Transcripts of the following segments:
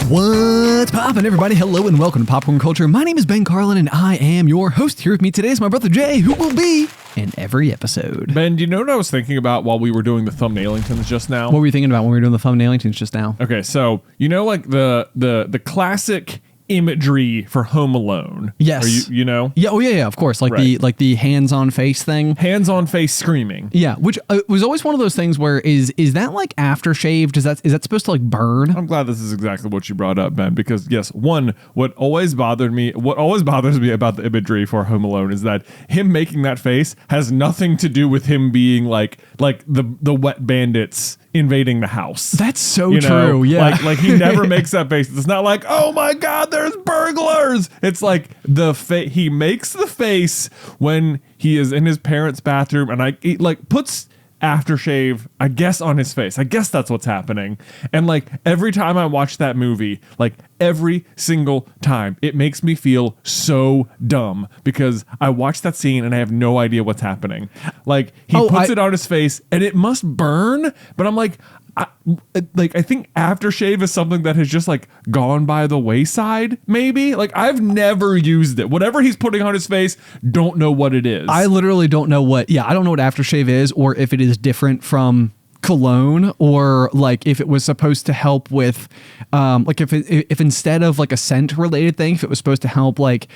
What's poppin', everybody? Hello and welcome to Popcorn Culture. My name is Ben Carlin and I am your host. Here with me today is my brother Jay, who will be in every episode. Ben, do you know what I was thinking about while we were doing the thumbnailingtons just now? What were you thinking about when we were doing the thumbnailingtons just now? Okay, so you know, like the classic imagery for Home Alone. Yes. Are you know? Yeah. Oh yeah. Of course. Like Right. the hands-on face thing. Hands-on face screaming. Yeah. Which was always one of those things where is that like aftershave? Is that supposed to like burn? I'm glad this is exactly what you brought up, Ben, because yes, what always bothers me about the imagery for Home Alone is that him making that face has nothing to do with him being like the wet bandits invading the house. That's so you know? true. Yeah. Like he never makes that face. It's not like, oh my God, there's burglars. It's like he makes the face when he is in his parents' bathroom and he puts aftershave, I guess, on his face. I guess that's what's happening. And like every time I watch that movie, like every single time, it makes me feel so dumb because I watch that scene and I have no idea what's happening. Like he puts it on his face and it must burn, but I'm like, I think aftershave is something that has just like gone by the wayside, maybe. Like I've never used it. Whatever he's putting on his face, don't know what it is. I literally don't know I don't know what aftershave is or if it is different from cologne or like if it was supposed to help with like if instead of like a scent related thing, if it was supposed to help like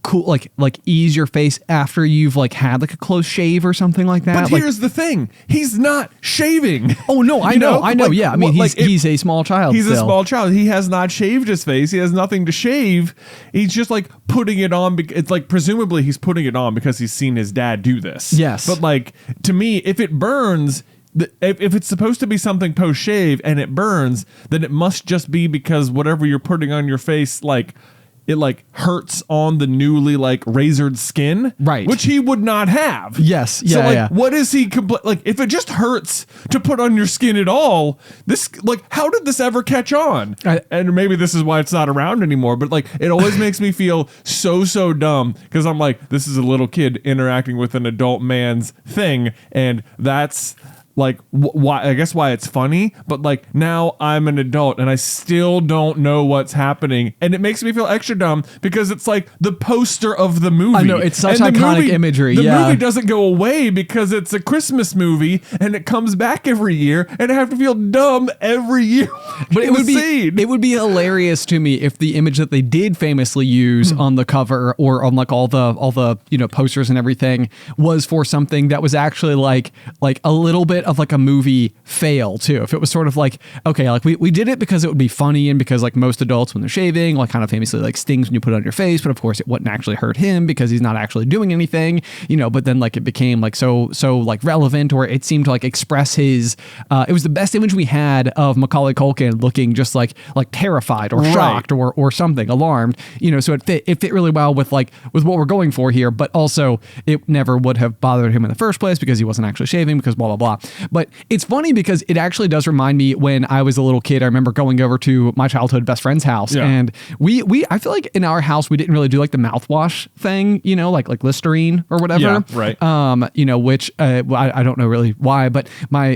cool like ease your face after you've like had like a close shave or something like that. But here's the thing, he's not shaving. Oh no, I know. Like, yeah, I mean he's a small child. He's a small child. He has not shaved his face. He has nothing to shave. He's just like putting it on. It's like presumably he's putting it on because he's seen his dad do this. Yes, but like to me, if it burns. If it's supposed to be something post-shave and it burns, then it must just be because whatever you're putting on your face, like it like hurts on the newly like razored skin, right? Which he would not have. Yes, yeah. So like, yeah. What is he like? If it just hurts to put on your skin at all, this like, how did this ever catch on? And maybe this is why it's not around anymore. But like, it always makes me feel so dumb because I'm like, this is a little kid interacting with an adult man's thing, and that's. Like why? I guess why it's funny, but like now I'm an adult and I still don't know what's happening, and it makes me feel extra dumb because it's like the poster of the movie. I know, it's such iconic imagery. The movie doesn't go away because it's a Christmas movie and it comes back every year, and I have to feel dumb every year. But it would be hilarious to me if the image that they did famously use on the cover or on like all the posters and everything was for something that was actually like a little bit of like a movie fail too. If it was sort of like, okay, like we did it because it would be funny and because like most adults when they're shaving like kind of famously like stings when you put it on your face, but of course it wouldn't actually hurt him because he's not actually doing anything, but then like it became like so like relevant, or it seemed to like express his it was the best image we had of Macaulay Culkin looking just like terrified or shocked or something, alarmed, so it fit really well with what we're going for here, but also it never would have bothered him in the first place because he wasn't actually shaving because blah blah blah. But it's funny because it actually does remind me when I was a little kid. I remember going over to my childhood best friend's house, and we I feel like in our house we didn't really do like the mouthwash thing, like Listerine or whatever. Yeah, right. Which I don't know really why, but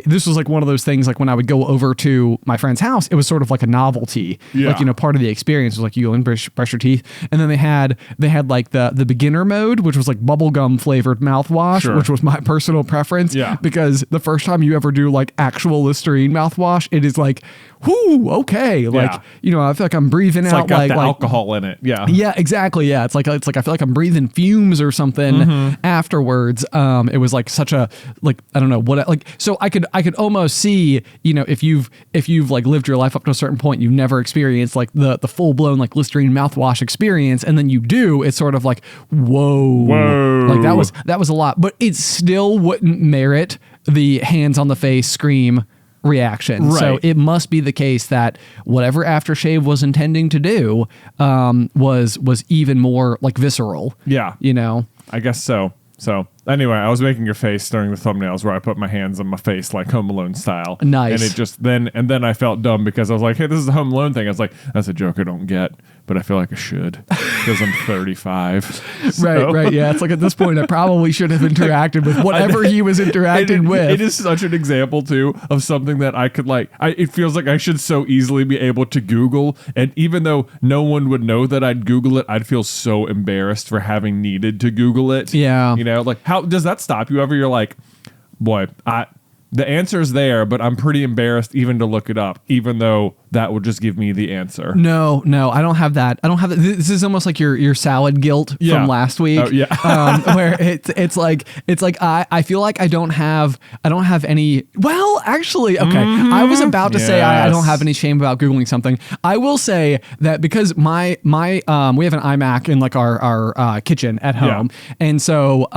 this was like one of those things like when I would go over to my friend's house, it was sort of like a novelty, like part of the experience was like you go and brush your teeth, and then they had like the beginner mode, which was like bubblegum flavored mouthwash, which was my personal preference, because the first time you ever do like actual Listerine mouthwash, it is like, whoo, okay, like I feel like I'm breathing out got the alcohol in it. Yeah, exactly. Yeah, it's like I feel like I'm breathing fumes or something afterwards. It was like such a like I don't know what like so I could almost see if you've like lived your life up to a certain point, you've never experienced like the full blown like Listerine mouthwash experience, and then you do, it's sort of like whoa, like that was a lot, but it still wouldn't merit the hands on the face scream reaction. Right. So it must be the case that whatever aftershave was intending to do was even more like visceral. Yeah. I guess so. So anyway, I was making your face during the thumbnails where I put my hands on my face like Home Alone style. Nice. And it just then I felt dumb because I was like, hey, this is a Home Alone thing. I was like, that's a joke I don't get. but I feel like I should because I'm 35. So. Right. Yeah. It's like at this point, I probably should have interacted with whatever he was interacting with. It is such an example too of something that I could it feels like I should so easily be able to Google. And even though no one would know that I'd Google it, I'd feel so embarrassed for having needed to Google it. Yeah. You know, like how does that stop you ever? You're like, boy, the answer's there, but I'm pretty embarrassed even to look it up, even though that would just give me the answer. No, I don't have that. This is almost like your salad guilt from last week. Oh, yeah. Where it's like I feel like I don't have any. Well, actually, okay. I was about to say I don't have any shame about Googling something. I will say that because my we have an iMac in like our kitchen at home, and so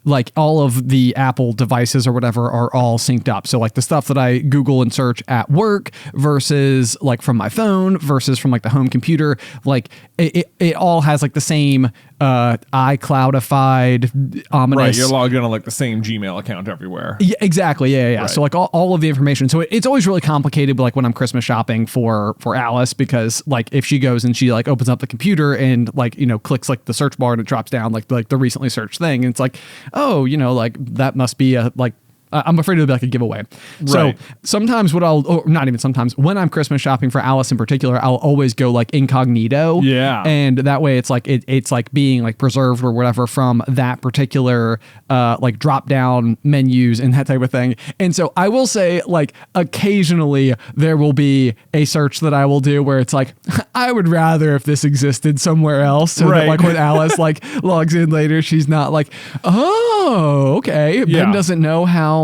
like all of the Apple devices or whatever are all synced up. So like the stuff that I Google and search at work versus like from my phone versus from like the home computer, like it all has like the same iCloudified ominous. Right, you're logged in on like the same Gmail account everywhere. Yeah, exactly. Yeah. Right. So like all of the information. So it's always really complicated, but like when I'm Christmas shopping for Alice, because like if she goes and she like opens up the computer and like, you know, clicks like the search bar and it drops down like the recently searched thing, and it's like, oh, you know, like that must be a like. I'm afraid it'll be like a giveaway. So sometimes not even sometimes, when I'm Christmas shopping for Alice in particular, I'll always go like incognito. Yeah. And that way it's like, it's like being like preserved or whatever from that particular like drop down menus and that type of thing. And so I will say like occasionally there will be a search that I will do where it's like, I would rather if this existed somewhere else. So that like when Alice like logs in later, she's not like, oh, okay. Ben doesn't know how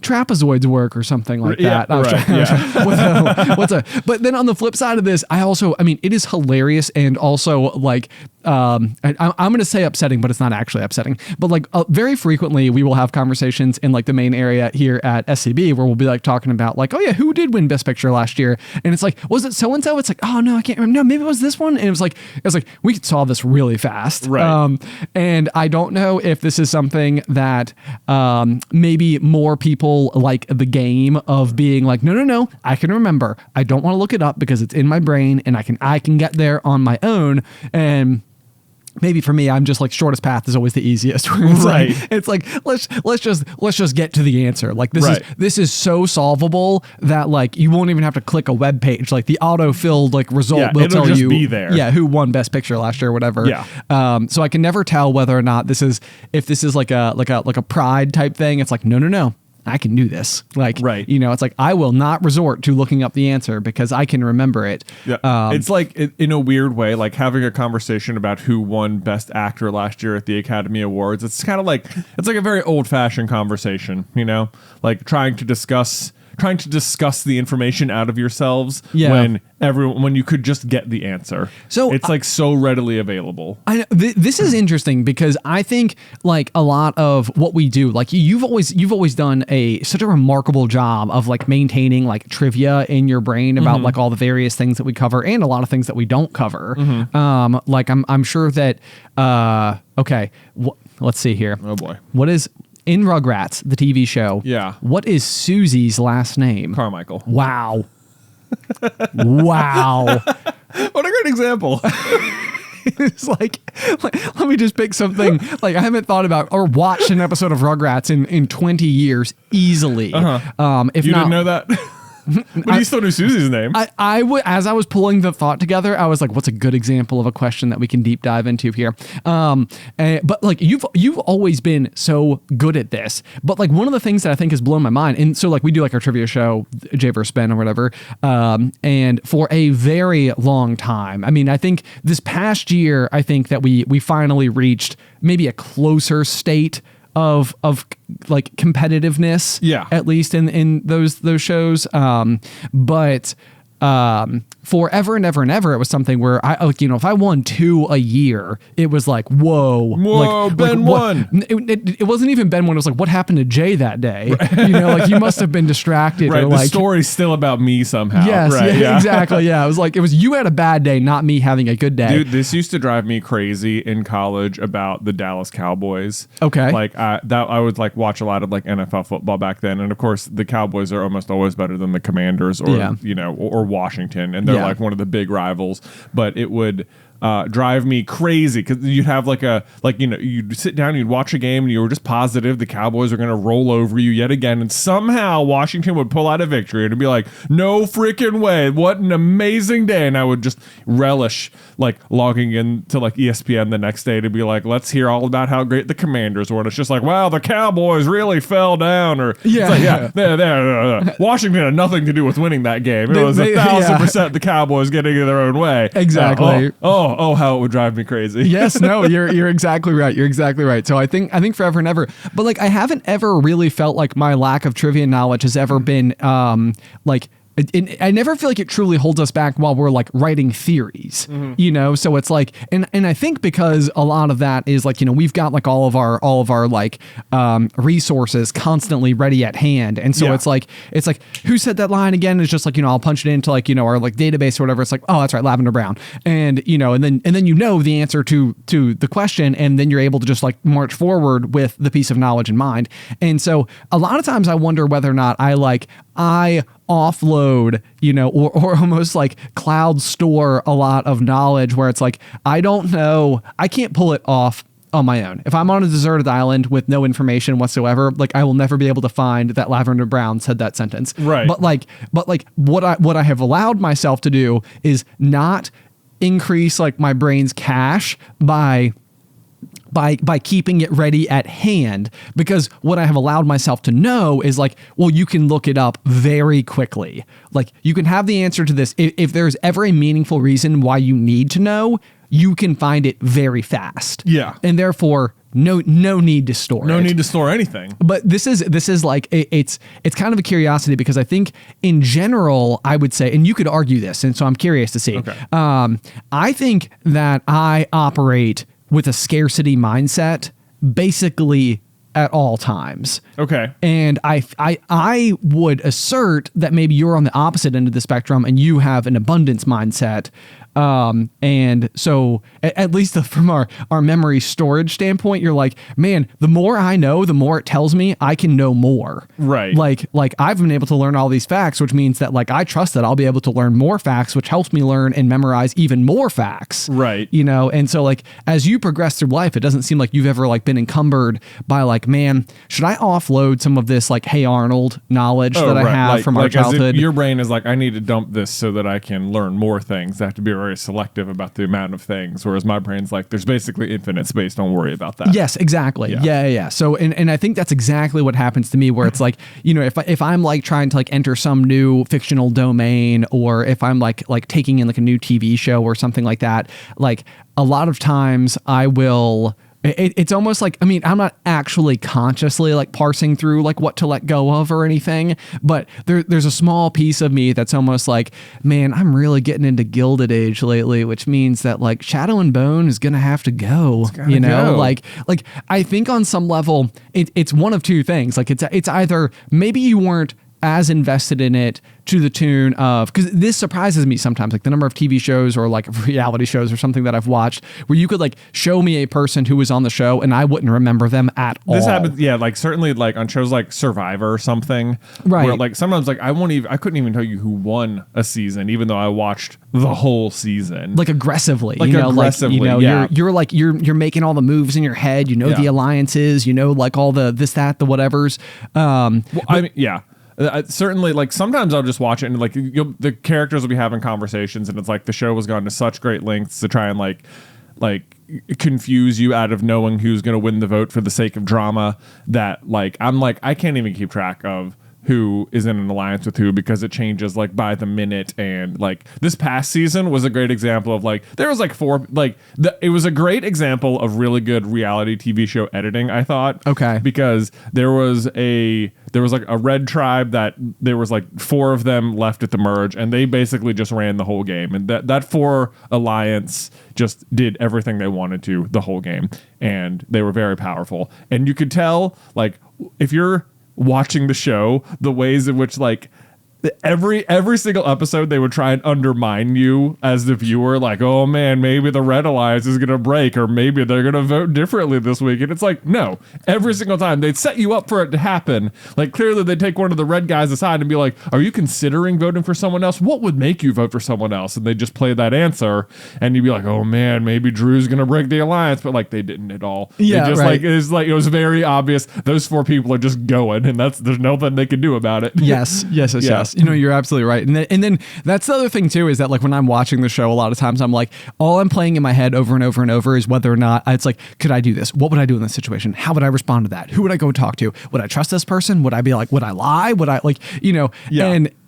trapezoids work or somting like that. But then on the flip side of this, I mean, it is hilarious and also like, I'm going to say upsetting, but it's not actually upsetting. But like very frequently we will have conversations in like the main area here at SCB where we'll be like talking about like, oh yeah, who did win Best Picture last year? And it's like, was it so-and-so? It's like, oh no, I can't remember. No, maybe it was this one. And it was like, we could solve this really fast. Right. And I don't know if this is something that maybe more people like the game of being like, no, I can remember. I don't want to look it up because it's in my brain and I can get there on my own. And maybe for me, I'm just like shortest path is always the easiest. It's like let's just get to the answer. Like this is so solvable that like you won't even have to click a web page. Like the auto-filled like result will tell you be there. Yeah, who won Best Picture last year or whatever. Yeah. So I can never tell whether or not this is like a pride type thing. It's like no. I can do this. Like, you know, it's like, I will not resort to looking up the answer because I can remember it. Yeah. It's like, in a weird way, like having a conversation about who won Best Actor last year at the Academy Awards. It's kind of like, it's like a very old fashioned conversation, you know, like trying to discuss the information out of yourselves when you could just get the answer. So it's like so readily available. I know, this is interesting because I think like a lot of what we do, like you've always done such a remarkable job of like maintaining like trivia in your brain about like all the various things that we cover and a lot of things that we don't cover. Like I'm sure that okay, let's see here. Oh boy, what is in Rugrats, the TV show? Yeah. What is Susie's last name? Carmichael. Wow. Wow. What a great example. It's like, let me just pick something. Like I haven't thought about or watched an episode of Rugrats in 20 years easily. If you not, didn't know that? But you still knew Susie's name. I would, as I was pulling the thought together, I was like, what's a good example of a question that we can deep dive into here? But like you've always been so good at this. But like one of the things that I think has blown my mind, and so like we do like our trivia show, J vs. Ben or whatever, and for a very long time, I mean, I think this past year, I think that we finally reached maybe a closer state of like competitiveness, at least in those shows. But forever and ever and ever, it was something where I, like, you know, if I won 2 a year, it was like, whoa, like, Ben won. It wasn't even Ben won. It was like, what happened to Jay that day? You know, like you must have been distracted. Right. Or the like, story's still about me somehow. Yes, right, exactly. Yeah. It was you had a bad day, not me having a good day. Dude, this used to drive me crazy in college about the Dallas Cowboys. Okay. Like I would like watch a lot of like NFL football back then. And of course the Cowboys are almost always better than the Commanders or, you know, or Washington, and they're Yeah. like one of the big rivals. But it would drive me crazy because you'd have you'd sit down, you'd watch a game, and you were just positive the Cowboys are going to roll over you yet again, and somehow Washington would pull out a victory, and it'd be like, no freaking way, what an amazing day. And I would just relish like logging in to like ESPN the next day to be like, let's hear all about how great the Commanders were. And it's just like, wow, the Cowboys really fell down, or Yeah. it's like, Washington had nothing to do with winning that game. It was 1,000% the Cowboys getting in their own way. Exactly. How it would drive me crazy. Yes, no, you're exactly right. You're exactly right. So I think forever and ever, but like I haven't ever really felt like my lack of trivia knowledge has ever been I never feel like it truly holds us back while we're like writing theories, you know? So it's like, and I think because a lot of that is like, you know, we've got like all of our like resources constantly ready at hand. And so it's like, who said that line again? It's just like, you know, I'll punch it into like, you know, our like database or whatever. It's like, oh, that's right, Lavender Brown. And, you know, and then you know the answer to the question, and then you're able to just like march forward with the piece of knowledge in mind. And so a lot of times I wonder whether or not I offload, you know, or almost like cloud store a lot of knowledge where it's like, I don't know, I can't pull it off on my own. If I'm on a deserted island with no information whatsoever, like I will never be able to find that Lavender Brown said that sentence. Right. But what I have allowed myself to do is not increase like my brain's cache by keeping it ready at hand, because what I have allowed myself to know is like, well, you can look it up very quickly. Like you can have the answer to this. If there's ever a meaningful reason why you need to know, you can find it very fast. Yeah. And therefore no need to store it. No need to store anything. But this is like, it's kind of a curiosity, because I think in general, I would say, and you could argue this, and so I'm curious to see. Okay. I think that I operate with a scarcity mindset basically at all times. Okay. And I would assert that maybe you're on the opposite end of the spectrum and you have an abundance mindset. And so at least from our memory storage standpoint, you're like, man, the more I know, the more it tells me I can know more. Right. Like I've been able to learn all these facts, which means that like I trust that I'll be able to learn more facts, which helps me learn and memorize even more facts. Right. You know, and so like as you progress through life, it doesn't seem like you've ever like been encumbered by like, man, should I offload some of this like Hey Arnold knowledge that I have from our childhood? Your brain is like, I need to dump this so that I can learn more things. I have to be very selective about the amount of things, whereas my brain's like, there's basically infinite space, don't worry about that. Yes, exactly. Yeah. So and I think that's exactly what happens to me, where it's like, you know, if I'm like trying to like enter some new fictional domain, or if I'm like taking in like a new TV show or something like that, like a lot of times I will. It's almost like, I mean, I'm not actually consciously like parsing through like what to let go of or anything, but there's a small piece of me that's almost like, man, I'm really getting into Gilded Age lately, which means that like Shadow and Bone is gonna have to go. You know, go. like I think on some level it's one of two things. Like it's either maybe you weren't as invested in it to the tune of, because this surprises me sometimes, like the number of TV shows or like reality shows or something that I've watched where you could like show me a person who was on the show and I wouldn't remember them at all. This happens, yeah, like certainly like on shows like Survivor or something, right? Where like sometimes like I couldn't even tell you who won a season, even though I watched the whole season, like aggressively, like you know, aggressively, like, you know, yeah. you're like you're making all the moves in your head, you know, the alliances, you know, like all the this, that, the whatevers. Well, I mean, yeah. Certainly, like sometimes I'll just watch it and like the characters will be having conversations, and it's like the show has gone to such great lengths to try and like confuse you out of knowing who's going to win the vote for the sake of drama, that like I'm like I can't even keep track of who is in an alliance with who, because it changes like by the minute. And like this past season was a great example of like there was like it was a great example of really good reality TV show editing, I thought. Okay. Because there was like a red tribe that there was like 4 of them left at the merge, and they basically just ran the whole game, and that 4 alliance just did everything they wanted to the whole game, and they were very powerful. And you could tell, like, if you're watching the show, the ways in which like every single episode they would try and undermine you as the viewer, like, oh man, maybe the Red Alliance is gonna break, or maybe they're gonna vote differently this week. And it's like, no, every single time they'd set you up for it to happen. Like, clearly they'd take one of the red guys aside and be like, are you considering voting for someone else? What would make you vote for someone else? And they just play that answer, and you'd be like, oh man, maybe Drew's gonna break the alliance. But like, they didn't at all. Yeah, they just right. it was very obvious those 4 people are just going, and there's nothing they can do about it. Yes. You know, you're absolutely right. And then that's the other thing too, is that like when I'm watching the show, a lot of times I'm like, all I'm playing in my head over and over and over is whether or not it's like, could I do this? What would I do in this situation? How would I respond to that? Who would I go talk to? Would I trust this person? Would I be like, would I lie? Would I like, you know,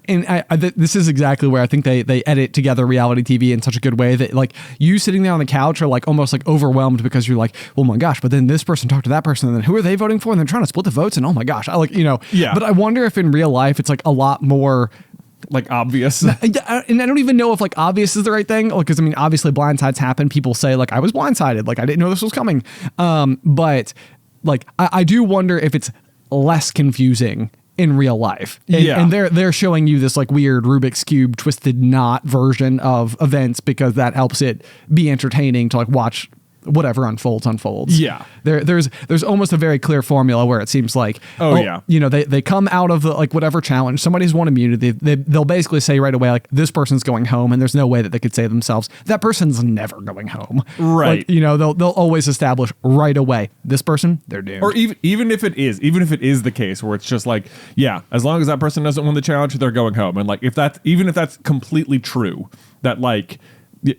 And this is exactly where I think they edit together reality TV in such a good way that like you sitting there on the couch are like almost like overwhelmed because you're like, oh my gosh, but then this person talked to that person and then who are they voting for? And they're trying to split the votes. And oh my gosh, I like, you know, but I wonder if in real life it's like a lot more like obvious. And I don't even know if like obvious is the right thing. Because I mean, obviously blindsides happen. People say like, I was blindsided. Like I didn't know this was coming. But like, I do wonder if it's less confusing in real life. And they're showing you this like weird Rubik's Cube twisted knot version of events because that helps it be entertaining to like watch whatever unfolds. Yeah. There's almost a very clear formula where it seems like, you know, they come out of the, like whatever challenge, somebody's won immunity. They'll basically say right away, like this person's going home, and there's no way that they could say themselves, that person's never going home. Right. Like, you know, they'll always establish right away, this person, they're doomed. Or even if it is the case where it's just like, yeah, as long as that person doesn't win the challenge, they're going home. And like, if that's completely true, that like,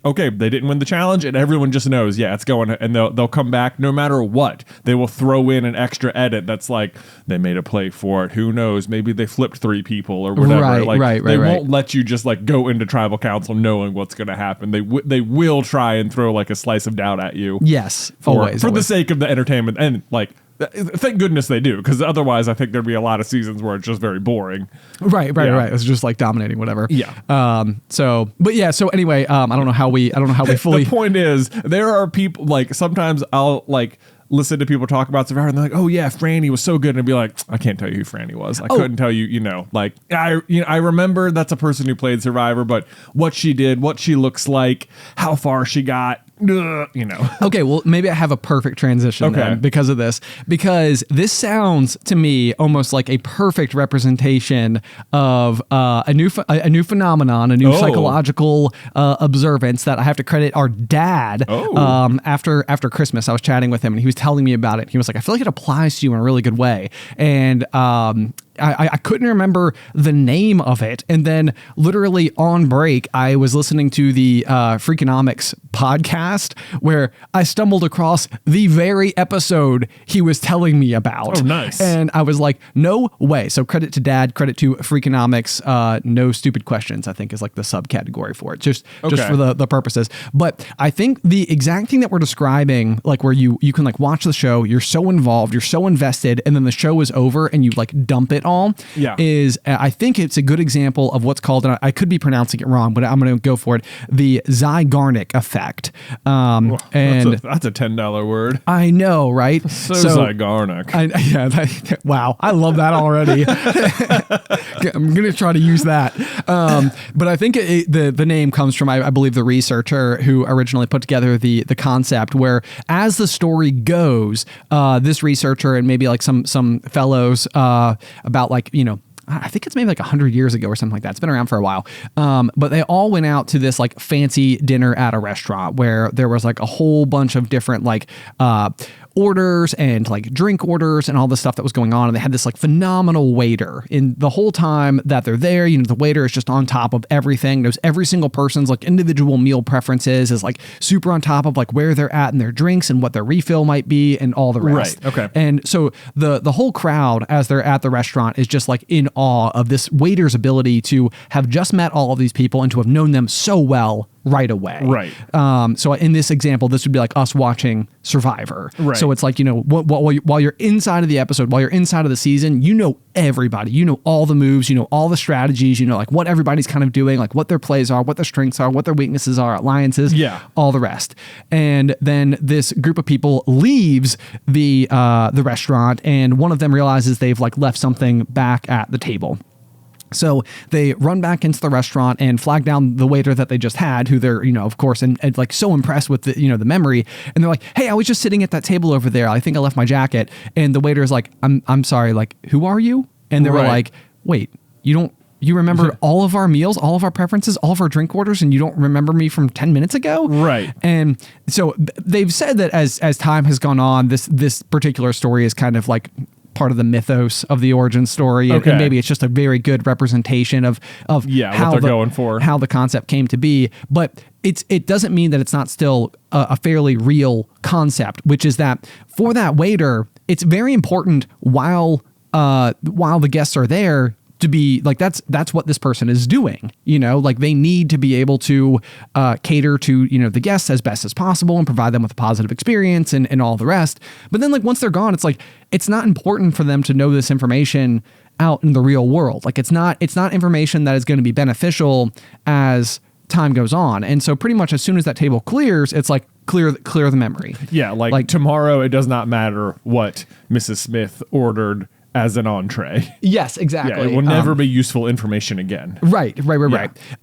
okay, they didn't win the challenge, and everyone just knows, it's going, and they'll come back no matter what. They will throw in an extra edit that's like, they made a play for it. Who knows? Maybe they flipped 3 people or whatever. They won't let you just like go into tribal council knowing what's going to happen. They will try and throw like a slice of doubt at you. Yes, for the sake of the entertainment, and like, thank goodness they do, because otherwise I think there'd be a lot of seasons where it's just very boring. Right. It's just like dominating whatever. Yeah. So anyway, I don't know how we fully. The point is, there are people like, sometimes I'll like listen to people talk about Survivor and they're like, oh yeah, Franny was so good, and I'd be like, I can't tell you who Franny was. I couldn't tell you, you know, like I remember that's a person who played Survivor, but what she did, what she looks like, how far she got, you know. Okay, well, maybe I have a perfect transition then because of this. Because this sounds to me almost like a perfect representation of a new phenomenon, a new psychological observance that I have to credit our dad. After Christmas, I was chatting with him and he was telling me about it. He was like, I feel like it applies to you in a really good way. And I couldn't remember the name of it. And then literally on break, I was listening to the Freakonomics podcast where I stumbled across the very episode he was telling me about. Oh, nice. And I was like, no way. So credit to Dad, credit to Freakonomics. No stupid questions, I think, is like the subcategory for it, just for the purposes. But I think the exact thing that we're describing, like where you can like watch the show, you're so involved, you're so invested, and then the show is over and you like dump it all, is I think it's a good example of what's called, and I could be pronouncing it wrong, but I'm going to go for it, the Zeigarnik Effect. And that's a $10 word. I know, right? So Zeigarnik. Wow, I love that already. I'm going to try to use that. But I think the name comes from, I believe, the researcher who originally put together the concept, where as the story goes, this researcher and maybe like some fellows about like, you know, I think it's maybe like 100 years ago or something like that. It's been around for a while. But they all went out to this like fancy dinner at a restaurant where there was like a whole bunch of different like orders and like drink orders and all the stuff that was going on. And they had this like phenomenal waiter. In the whole time that they're there, you know, the waiter is just on top of everything. Knows every single person's like individual meal preferences, is like super on top of like where they're at in their drinks and what their refill might be and all the rest. Right. Okay. And so the whole crowd as they're at the restaurant is just like in awe of this waiter's ability to have just met all of these people and to have known them so well right away. Right. So in this example, this would be like us watching Survivor. Right. So it's like, you know, while you're inside of the episode, while you're inside of the season, you know everybody, you know all the moves, you know all the strategies, you know like what everybody's kind of doing, like what their plays are, what their strengths are, what their weaknesses are, alliances, all the rest. And then this group of people leaves the restaurant, and one of them realizes they've like left something back at the table. So they run back into the restaurant and flag down the waiter that they just had, who they're, of course, and like so impressed with the, the memory. And they're like, hey, I was just sitting at that table over there. I think I left my jacket. And the waiter is like, I'm sorry, like, who are you? And they were like, wait, you remember all of our meals, all of our preferences, all of our drink orders, and you don't remember me from 10 minutes ago? Right. And so they've said that as time has gone on, this particular story is kind of like part of the mythos of the origin story, and maybe it's just a very good representation of how what they're going for, how the concept came to be. But it doesn't mean that it's not still a fairly real concept, which is that for that waiter, it's very important while the guests are there to be like, that's what this person is doing, like they need to be able to cater to, the guests as best as possible and provide them with a positive experience and all the rest. But then like once they're gone, it's like, it's not important for them to know this information out in the real world. Like it's not information that is going to be beneficial as time goes on. And so pretty much as soon as that table clears, it's like clear the memory. Yeah. Like tomorrow, it does not matter what Mrs. Smith ordered as an entree. Yes, exactly. Yeah, it will never be useful information again. Right.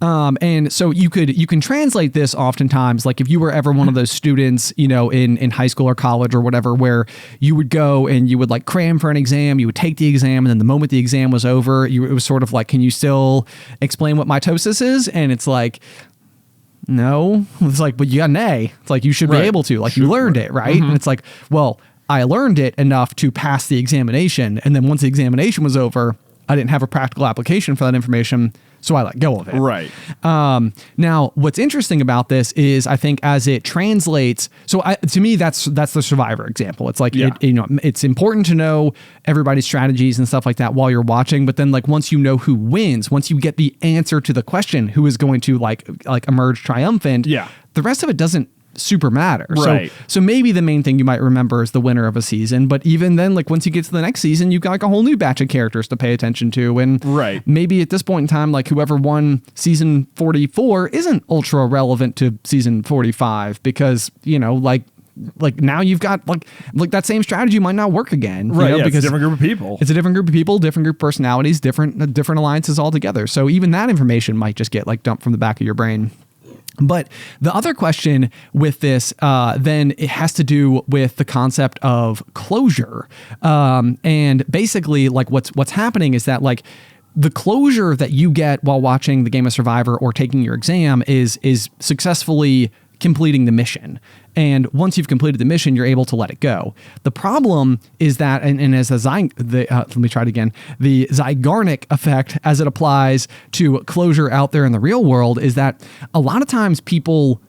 And so you can translate this oftentimes, like if you were ever one of those students, in high school or college or whatever, where you would go and you would like cram for an exam, you would take the exam, and then the moment the exam was over, it was sort of like, can you still explain what mitosis is? And it's like, no. It's like, but you got an A. It's like, you should be able to, like you learned it, right? And it's like, well, I learned it enough to pass the examination. And then once the examination was over, I didn't have a practical application for that information, so I let go of it. Right. Now, what's interesting about this is I think as it translates, so to me, that's the Survivor example. It's like, it's important to know everybody's strategies and stuff like that while you're watching. But then like once you know who wins, once you get the answer to the question, who is going to like emerge triumphant, the rest of it doesn't super matter. Right. So maybe the main thing you might remember is the winner of a season, but even then, like once you get to the next season, you've got like a whole new batch of characters to pay attention to. And maybe at this point in time, like whoever won season 44 isn't ultra relevant to season 45 because, like now you've got like that same strategy might not work again, right? Because it's a different group of people. It's a different group of people, different group of personalities, different alliances altogether. So even that information might just get like dumped from the back of your brain. But the other question with this, then it has to do with the concept of closure. And basically like what's happening is that like the closure that you get while watching the Game of Survivor or taking your exam is successfully completing the mission. And once you've completed the mission, you're able to let it go. The problem is that, and as let me try it again, the Zeigarnik effect as it applies to closure out there in the real world is that a lot of times people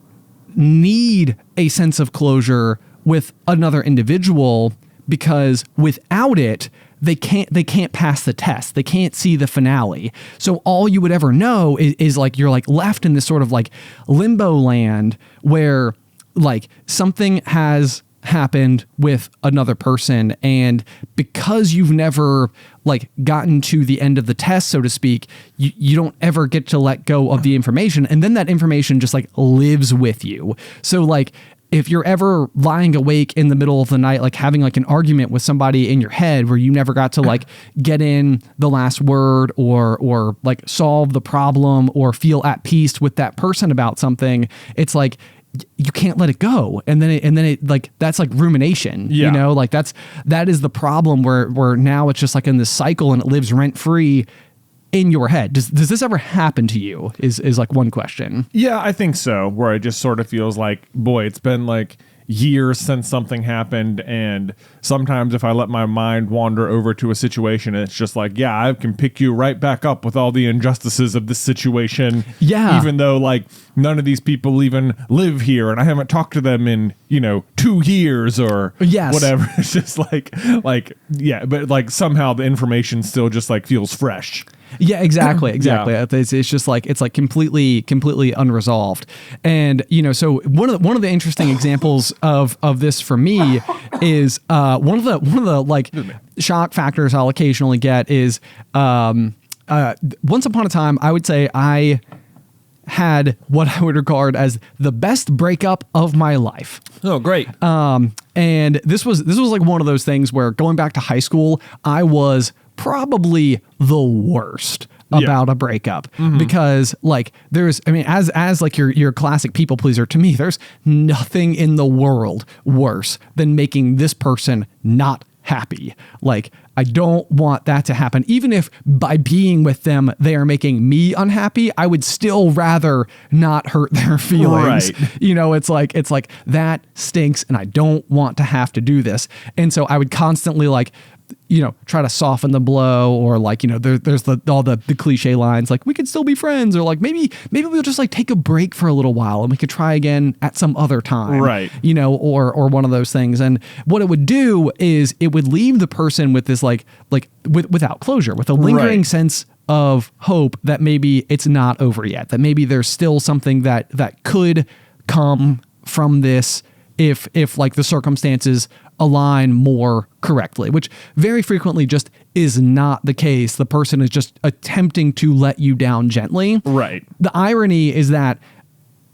need a sense of closure with another individual because without it, they can't pass the test. They can't see the finale. So all you would ever know is like you're like left in this sort of like limbo land where like something has happened with another person, and because you've never like gotten to the end of the test, so to speak, you don't ever get to let go of the information, and then that information just like lives with you. So like if you're ever lying awake in the middle of the night, like having like an argument with somebody in your head where you never got to like get in the last word or like solve the problem or feel at peace with that person about something, it's like you can't let it go. And then it like, that's like rumination, like that is the problem where now it's just like in this cycle and it lives rent free in your head. Does this ever happen to you is like one question. Yeah, I think so. Where it just sort of feels like, boy, it's been like years since something happened. And sometimes if I let my mind wander over to a situation, it's just like, yeah, I can pick you right back up with all the injustices of this situation. Yeah. Even though like none of these people even live here and I haven't talked to them in, 2 years or whatever. It's just like, yeah, but like somehow the information still just like feels fresh. Yeah, exactly. Yeah. It's just like it's like completely unresolved. And so one of the interesting examples of this for me is one of the like shock factors I'll occasionally get is once upon a time I would say I had what I would regard as the best breakup of my life. Oh, great. And this was like one of those things where going back to high school, I was probably the worst. about a breakup because like there's, I mean, as like your classic people pleaser, to me, there's nothing in the world worse than making this person not happy. Like, I don't want that to happen. Even if by being with them, they are making me unhappy, I would still rather not hurt their feelings. Right. You know, it's like that stinks and I don't want to have to do this. And so I would constantly like, you know, try to soften the blow, or like, you know, there's all the cliche lines like we could still be friends, or like maybe we'll just like take a break for a little while and we could try again at some other time, right? You know, or one of those things. And what it would do is it would leave the person with this like without closure, with a lingering sense of hope that maybe it's not over yet, that maybe there's still something that could come from this if like the circumstances align more correctly, which very frequently just is not the case. The person is just attempting to let you down gently. Right. The irony is that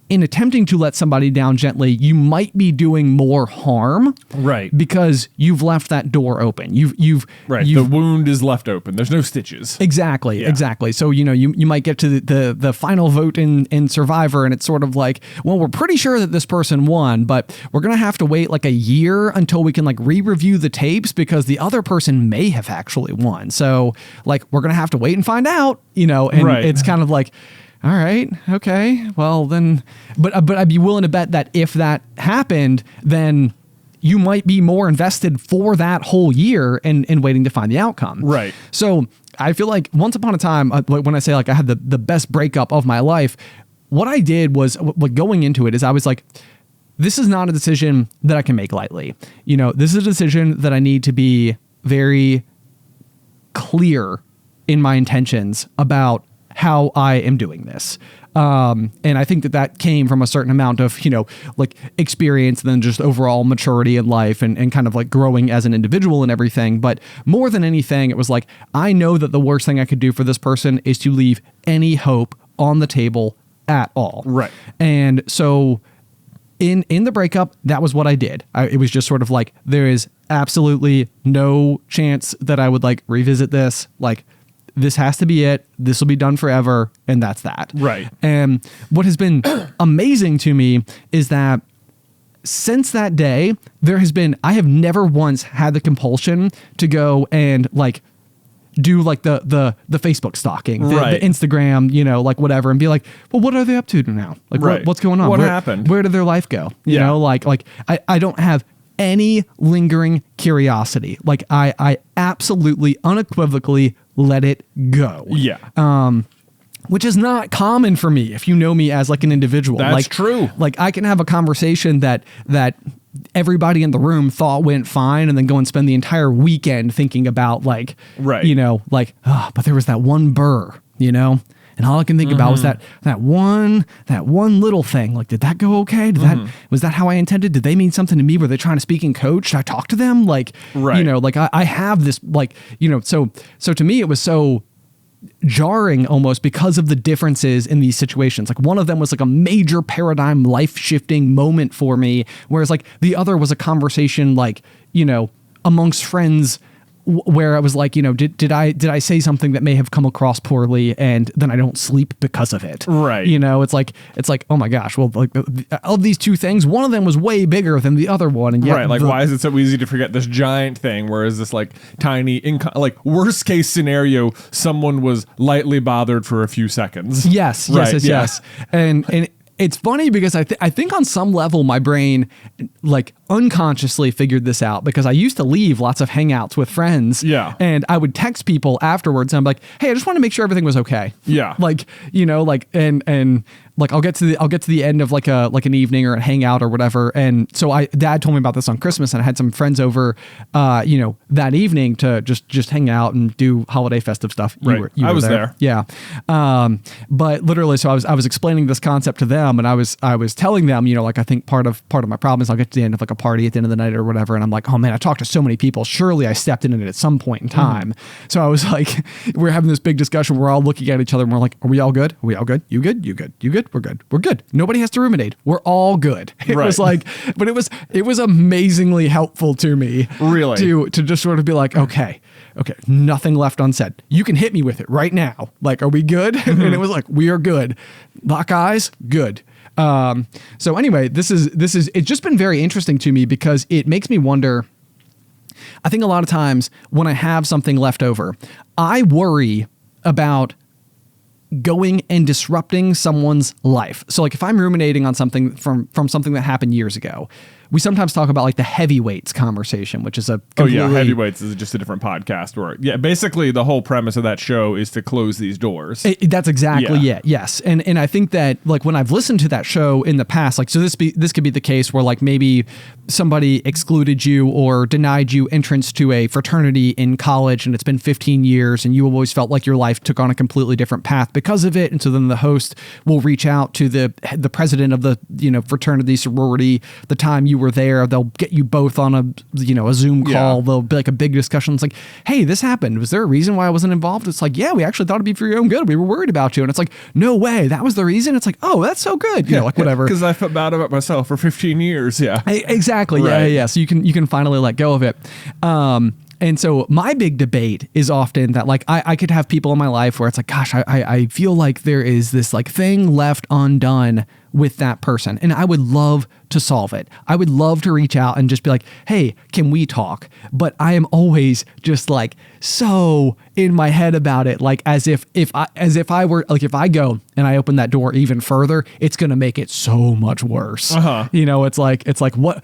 in attempting to let somebody down gently, you might be doing more harm. Right. Because you've left that door open. You've the wound is left open. There's no stitches. Exactly. Yeah. Exactly. So, you know, you might get to the final vote in Survivor, and it's sort of like, well, we're pretty sure that this person won, but we're going to have to wait like a year until we can like re-review the tapes because the other person may have actually won. So like, we're going to have to wait and find out, you know, and it's kind of like, all right, okay, well then, but I'd be willing to bet that if that happened, then you might be more invested for that whole year in waiting to find the outcome. Right. So I feel like once upon a time, when I say like I had the best breakup of my life, what I did was like going into it is I was like, this is not a decision that I can make lightly. You know, this is a decision that I need to be very clear in my intentions about how I am doing this. And I think that came from a certain amount of, you know, like experience and then just overall maturity in life and kind of like growing as an individual and everything. But more than anything, it was like, I know that the worst thing I could do for this person is to leave any hope on the table at all. Right. And so in the breakup, that was what I did. It was just sort of like, there is absolutely no chance that I would like revisit this. Like, this has to be it. This will be done forever. And that's that. Right. And what has been amazing to me is that since that day, I have never once had the compulsion to go and like do like the Facebook stalking, the Instagram, you know, like whatever, and be like, well, what are they up to now? Like what's going on? What happened? Where did their life go? You know, like I don't have any lingering curiosity. Like I absolutely unequivocally let it go. Yeah. Which is not common for me if you know me as like an individual. That's like, true. Like I can have a conversation that everybody in the room thought went fine and then go and spend the entire weekend thinking about like, you know, like, oh, but there was that one burr, you know? And all I can think about was that one little thing. Like, did that go okay? Was that how I intended? Did they mean something to me? Were they trying to speak in code? Should I talk to them? Like, you know, like I have this, like, you know, so to me, it was so jarring almost because of the differences in these situations. Like one of them was like a major paradigm life shifting moment for me. Whereas like the other was a conversation, like, you know, amongst friends where I was like, you know, did I say something that may have come across poorly and then I don't sleep because of it? Right. You know, it's like, oh my gosh, well, like of these two things, one of them was way bigger than the other one. And yet like why is it so easy to forget this giant thing? Whereas this like tiny, like worst case scenario, someone was lightly bothered for a few seconds. Yes. And it's funny because I think on some level my brain like unconsciously figured this out because I used to leave lots of hangouts with friends. Yeah. And I would text people afterwards and I'm like, hey, I just want to make sure everything was okay. Yeah. Like, you know, like and like I'll get to the end of like an evening or a hangout or whatever. And so Dad told me about this on Christmas and I had some friends over you know, that evening to just hang out and do holiday festive stuff. I was there. Yeah. But literally, so I was explaining this concept to them and I was telling them, you know, like I think part of my problem is I'll get to the end of like a party at the end of the night or whatever. And I'm like, oh man, I talked to so many people. Surely I stepped in it at some point in time. So I was like, we're having this big discussion. We're all looking at each other and we're like, are we all good? Are we all good? You good? You good? You good? good? We're good. We're good. Nobody has to ruminate. We're all good. It Right. was like, but it was amazingly helpful to me. Really? To just sort of be like, okay, nothing left unsaid. You can hit me with it right now. Like, are we good? And it was like, we are good. Lock eyes, good. So anyway, this is it's just been very interesting to me because it makes me wonder. I think a lot of times when I have something left over, I worry about going and disrupting someone's life. So like if I'm ruminating on something from something that happened years ago, we sometimes talk about like the heavyweights conversation, which is a heavyweights is just a different podcast. Or basically the whole premise of that show is to close these doors. That's exactly it. Yes, and I think that like when I've listened to that show in the past, like so this could be the case where like maybe somebody excluded you or denied you entrance to a fraternity in college, and it's been 15 years, and you always felt like your life took on a completely different path because of it, and so then the host will reach out to the president of the fraternity sorority the time you were there. They'll get you both on a Zoom call. There'll be like a big discussion. It's like, hey, this happened. Was there a reason why I wasn't involved? It's like, yeah, we actually thought it'd be for your own good. We were worried about you. And it's like, no way, that was the reason. It's like, oh, that's so good. Like whatever. Because I felt bad about myself for 15 years. Yeah. Exactly. Right. Yeah. So you can finally let go of it. And so my big debate is often that like I could have people in my life where it's like, gosh, I feel like there is this like thing left undone with that person. And I would love to solve it. I would love to reach out and just be like, hey, can we talk? But I am always just like so in my head about it, like as if I were like, if I go and I open that door even further, it's going to make it so much worse. It's like what,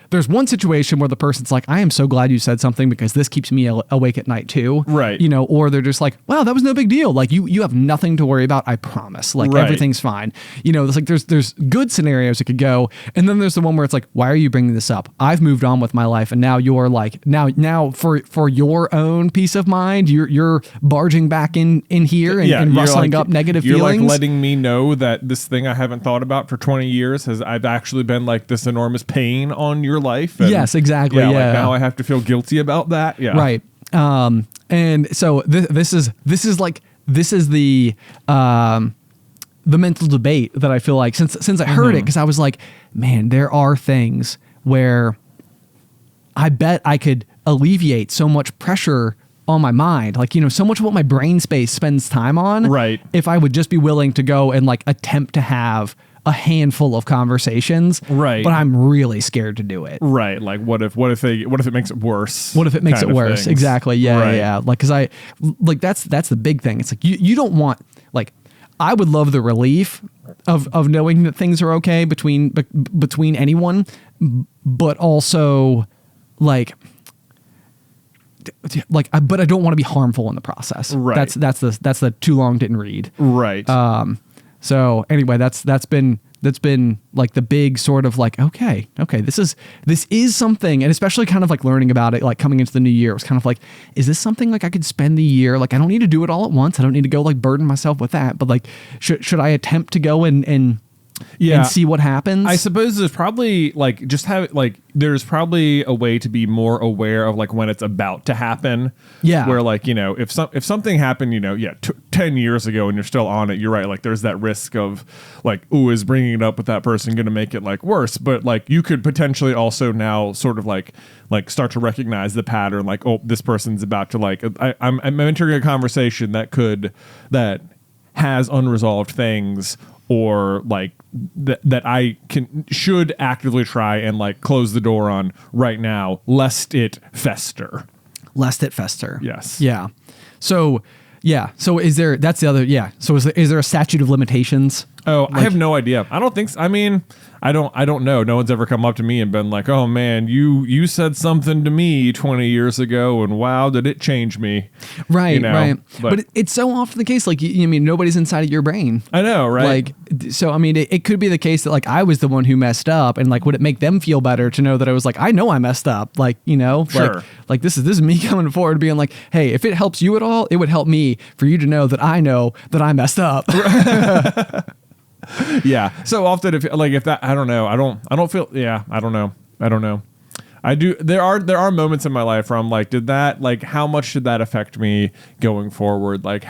there's one situation where the person's like, I am so glad you said something because this keeps me awake at night too. Right. Or they're just like, wow, that was no big deal. Like you have nothing to worry about. I promise. Like everything's fine. It's like, there's good scenarios it could go. And then there's the one where it's like, why are you bringing this up? I've moved on with my life. And now you're like, now for your own peace of mind, you're barging back in here and rustling up negative feelings. You're like letting me know that this thing I haven't thought about for 20 years I've actually been like this enormous pain on your life. And yes, exactly. Like now I have to feel guilty about that. Yeah. Right. And so this is the mental debate that I feel like since I heard it, because I was like, man, there are things where I bet I could alleviate so much pressure on my mind, like so much of what my brain space spends time on, right, if I would just be willing to go and like attempt to have a handful of conversations, right, but I'm really scared to do it, right, like what if it makes it worse, what if it makes it worse, exactly, yeah, like because I like that's the big thing. It's like you don't want, like, I would love the relief of knowing that things are okay between anyone, but also but I don't want to be harmful in the process. Right. That's the too long didn't read. Right. So anyway, that's been like the big sort of like, okay, this is something, and especially kind of like learning about it, like coming into the new year, it was kind of like, is this something like I could spend the year, like I don't need to do it all at once. I don't need to go like burden myself with that, but like, should I attempt to go and see what happens? I suppose there's probably like there's probably a way to be more aware of like when it's about to happen. Yeah. Where like, if something happened, 10 years ago and you're still on it, you're right. Like there's that risk of like, ooh, is bringing it up with that person going to make it like worse? But like you could potentially also now sort of like start to recognize the pattern. Like, oh, this person's about to like, I'm entering a conversation that has unresolved things, or like that I should actively try and like close the door on right now, lest it fester. Yes. Yeah. So is there, that's the other, so is there a statute of limitations? Oh, I have no idea. I don't think so. I mean, I don't know. No one's ever come up to me and been like, oh man, you said something to me 20 years ago and wow, did it change me? Right, right. But it's so often the case, like, I mean, nobody's inside of your brain. I know, right? Like, so, I mean, it could be the case that like I was the one who messed up, and like, would it make them feel better to know that I was like, I know I messed up? Like, sure. like this is me coming forward being like, hey, if it helps you at all, it would help me for you to know that I messed up. Yeah. So often if that, I don't know. I don't feel, I don't know. I do. There are moments in my life where I'm like, how much did that affect me going forward? Like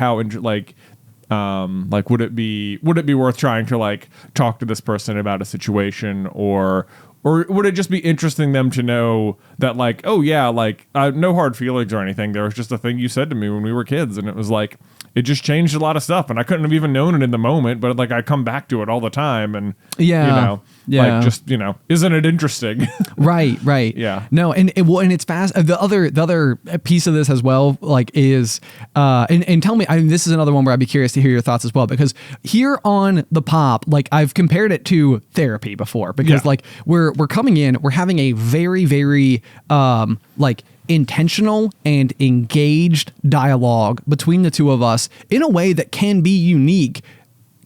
Like, would it be worth trying to like talk to this person about a situation, or would it just be interesting them to know that like, oh yeah, like no hard feelings or anything. There was just a thing you said to me when we were kids, and it was like, it just changed a lot of stuff, and I couldn't have even known it in the moment, but like I come back to it all the time, and like just isn't it interesting? Right. Yeah. No, and it's fast. The other piece of this as well, like is and tell me, I mean, this is another one where I'd be curious to hear your thoughts as well, because here on the pop, like I've compared it to therapy before, because like we're coming in, we're having a very, very like intentional and engaged dialogue between the two of us in a way that can be unique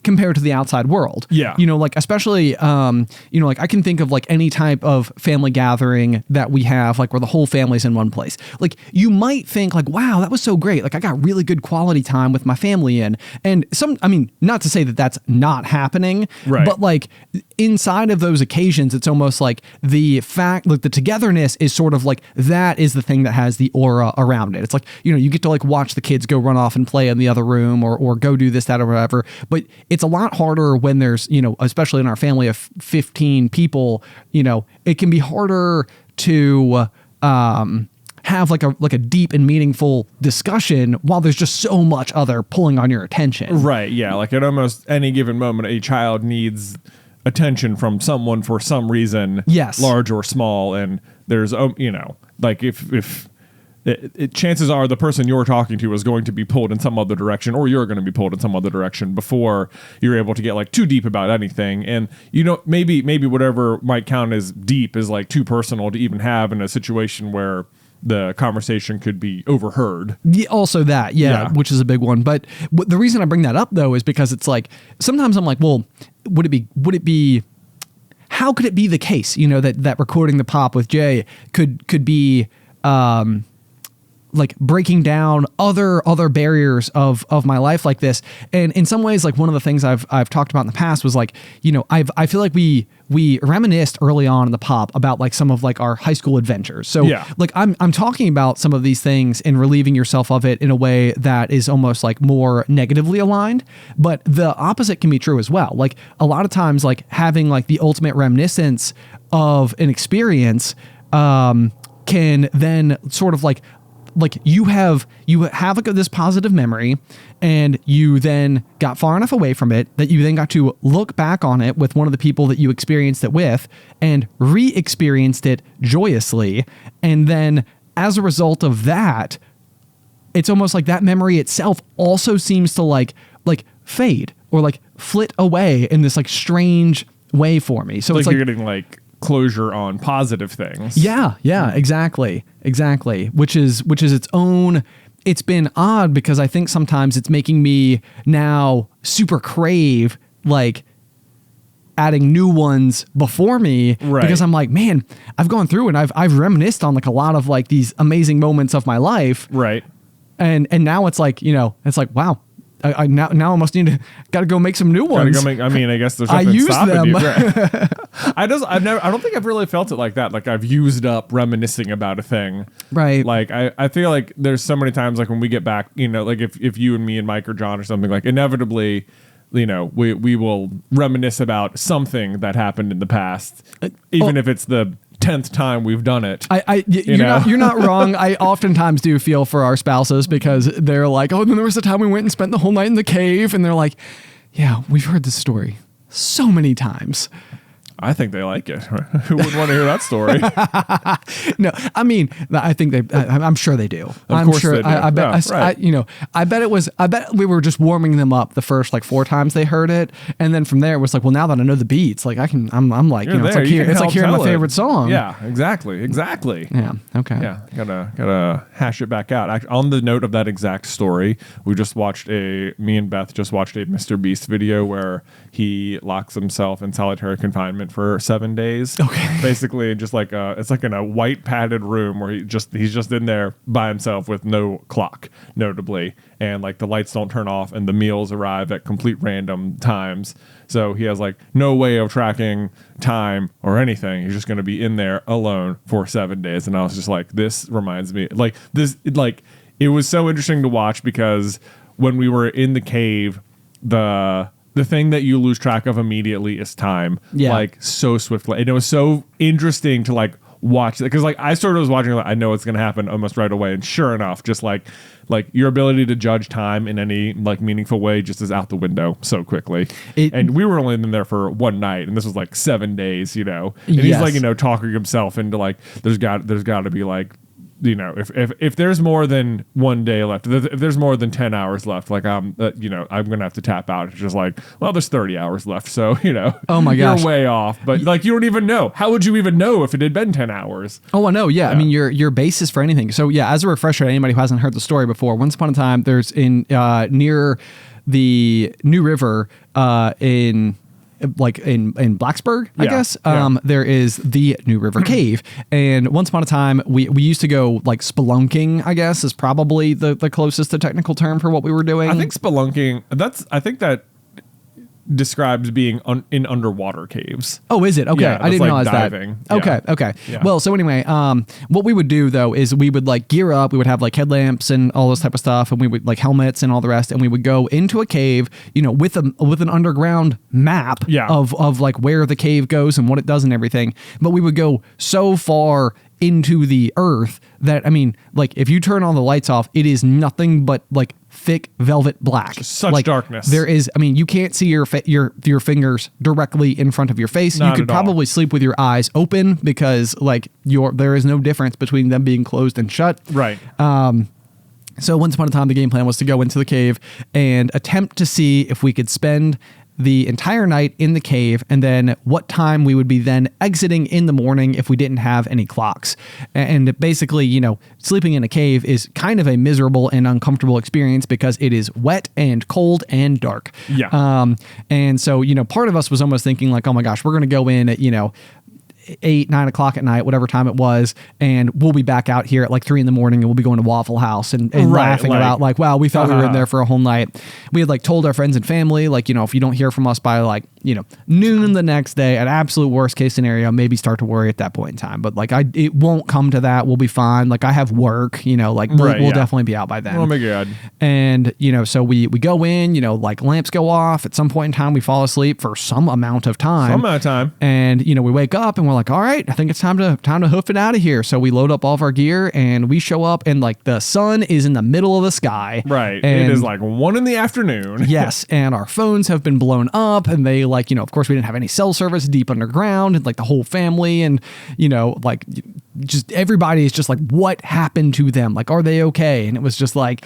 compared to the outside world. Yeah. Like especially, like I can think of like any type of family gathering that we have, like where the whole family's in one place. Like you might think like, wow, that was so great. Like I got really good quality time with my family in. And not to say that that's not happening, right, but like inside of those occasions, it's almost like the fact, like the togetherness is sort of like, that is the thing that has the aura around it. It's like, you get to like watch the kids go run off and play in the other room or go do this, that, or whatever. But it's a lot harder when there's, especially in our family of 15 people, it can be harder to have like a deep and meaningful discussion while there's just so much other pulling on your attention. Right. Yeah. Like at almost any given moment, a child needs attention from someone for some reason, yes, large or small. And there's, like if chances are the person you're talking to is going to be pulled in some other direction, or you're going to be pulled in some other direction before you're able to get like too deep about anything. And maybe whatever might count as deep is like too personal to even have in a situation where the conversation could be overheard. Yeah, also that, yeah, which is a big one. But the reason I bring that up though is because it's like sometimes I'm like, well, would it be how could it be the case, that recording the pop with Jay could be like breaking down other barriers of my life like this. And in some ways, like one of the things I've talked about in the past was like, I feel like we reminisced early on in the pop about like some of like our high school adventures. So like I'm talking about some of these things and relieving yourself of it in a way that is almost like more negatively aligned, but the opposite can be true as well. Like a lot of times, like having like the ultimate reminiscence of an experience can then sort of like you have like this positive memory, and you then got far enough away from it that you then got to look back on it with one of the people that you experienced it with and re-experienced it joyously. And then as a result of that, it's almost like that memory itself also seems to like fade or like flit away in this like strange way for me. So it's like you're getting like closure on positive things. Yeah, exactly. Which is its own. It's been odd because I think sometimes it's making me now super crave like adding new ones before me, right, because I'm like, man, I've gone through and I've reminisced on like a lot of like these amazing moments of my life, right, and now it's like it's like, wow, I now almost got to go make some new ones. I guess there's nothing stopping them. you. I don't think I've really felt it like that. Like I've used up reminiscing about a thing. Right. Like I feel like there's so many times like when we get back, like if you and me and Mike or John or something, like inevitably, we will reminisce about something that happened in the past, even if it's the 10th time we've done it. You're not wrong. I oftentimes do feel for our spouses because they're like, oh, then there was a time we went and spent the whole night in the cave, and they're like, yeah, we've heard this story so many times. I think they like it. Who wouldn't want to hear that story? No, I mean, I think I'm sure they do. Of course they do. I bet. Right. I bet we were just warming them up the first like 4 times they heard it, and then from there it was like, well, now that I know the beats, like I'm like, it's like hearing my favorite song. Yeah, exactly. Yeah. Okay. Yeah, gotta hash it back out. On the note of that exact story, me and Beth just watched a Mr. Beast video where he locks himself in solitary confinement for 7 days. Okay. Basically, just like it's like in a white padded room where he's just in there by himself with no clock, notably, and like the lights don't turn off and the meals arrive at complete random times. So he has like no way of tracking time or anything. He's just going to be in there alone for 7 days. And I was just like, this reminds me it was so interesting to watch because when we were in the cave, the thing that you lose track of immediately is time. Yeah. Like so swiftly. And it was so interesting to like watch it because like I sort of was watching like I know it's gonna happen almost right away, and sure enough, just like your ability to judge time in any like meaningful way just is out the window so quickly. And we were only in there for one night, and this was like 7 days, and he's like talking himself into like there's got to be like if there's more than 1 day left, if there's more than 10 hours left, like I'm gonna have to tap out. It's just like, well, there's 30 hours left, so oh my gosh, you're way off. But like you don't even know. How would you even know if it had been 10 hours? Oh, I know. Yeah. I mean, your basis for anything. So yeah, as a refresher, anybody who hasn't heard the story before, once upon a time, there's in near the New River in Blacksburg, I guess, there is the New River Cave. And once upon a time, we used to go like spelunking, I guess, is probably the closest to technical term for what we were doing. I think spelunking, I think that describes being in underwater caves. Oh, is it? Okay. Yeah, I didn't like realize diving. that. Okay. Yeah. Okay. Yeah. Well, so anyway, what we would do though is we would like gear up. We would have like headlamps and all this type of stuff, and we would like helmets and all the rest, and we would go into a cave, with an underground map of like where the cave goes and what it does and everything. But we would go so far into the earth that, I mean, like if you turn all the lights off, it is nothing but like thick velvet black. Such like, darkness. There is, I mean, you can't see your fingers directly in front of your face. Not you could probably sleep with your eyes open because like there is no difference between them being closed and shut. Right. So once upon a time, the game plan was to go into the cave and attempt to see if we could spend the entire night in the cave, and then what time we would be then exiting in the morning if we didn't have any clocks. And basically, sleeping in a cave is kind of a miserable and uncomfortable experience because it is wet and cold and dark. Yeah. And so, part of us was almost thinking like, oh my gosh, we're going to go in at, 8, 9 o'clock at night, whatever time it was, and we'll be back out here at like 3 a.m. and we'll be going to Waffle House and laughing about like, wow, we thought we were in there for a whole night. We had like told our friends and family, like, if you don't hear from us by like, noon the next day, at absolute worst case scenario, maybe start to worry at that point in time. But like, it won't come to that. We'll be fine. Like I have work, like we'll definitely be out by then. Oh my God. And, so we go in, like lamps go off. At some point in time, we fall asleep for some amount of time. And, we wake up and we're like, all right, I think it's time to hoof it out of here. So we load up all of our gear and we show up, and like the sun is in the middle of the sky. Right. And it is like 1 p.m. Yes. And our phones have been blown up, and they like, of course we didn't have any cell service deep underground, and like the whole family, and, like just everybody is just like, what happened to them? Like, are they okay? And it was just like,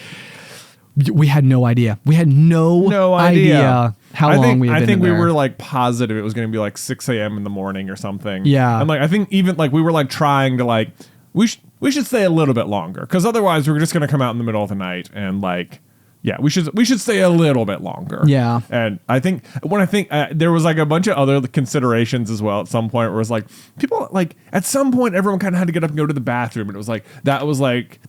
we had no idea. We had no idea how long we had been in there. I think we were like positive it was going to be like 6 a.m. in the morning or something. Yeah. And like, I think even like we were like trying to like, we should stay a little bit longer, because otherwise we're just going to come out in the middle of the night and like, yeah, we should stay a little bit longer. Yeah. And I think there was like a bunch of other considerations as well at some point where it was like people like at some point everyone kind of had to get up and go to the bathroom, and it was like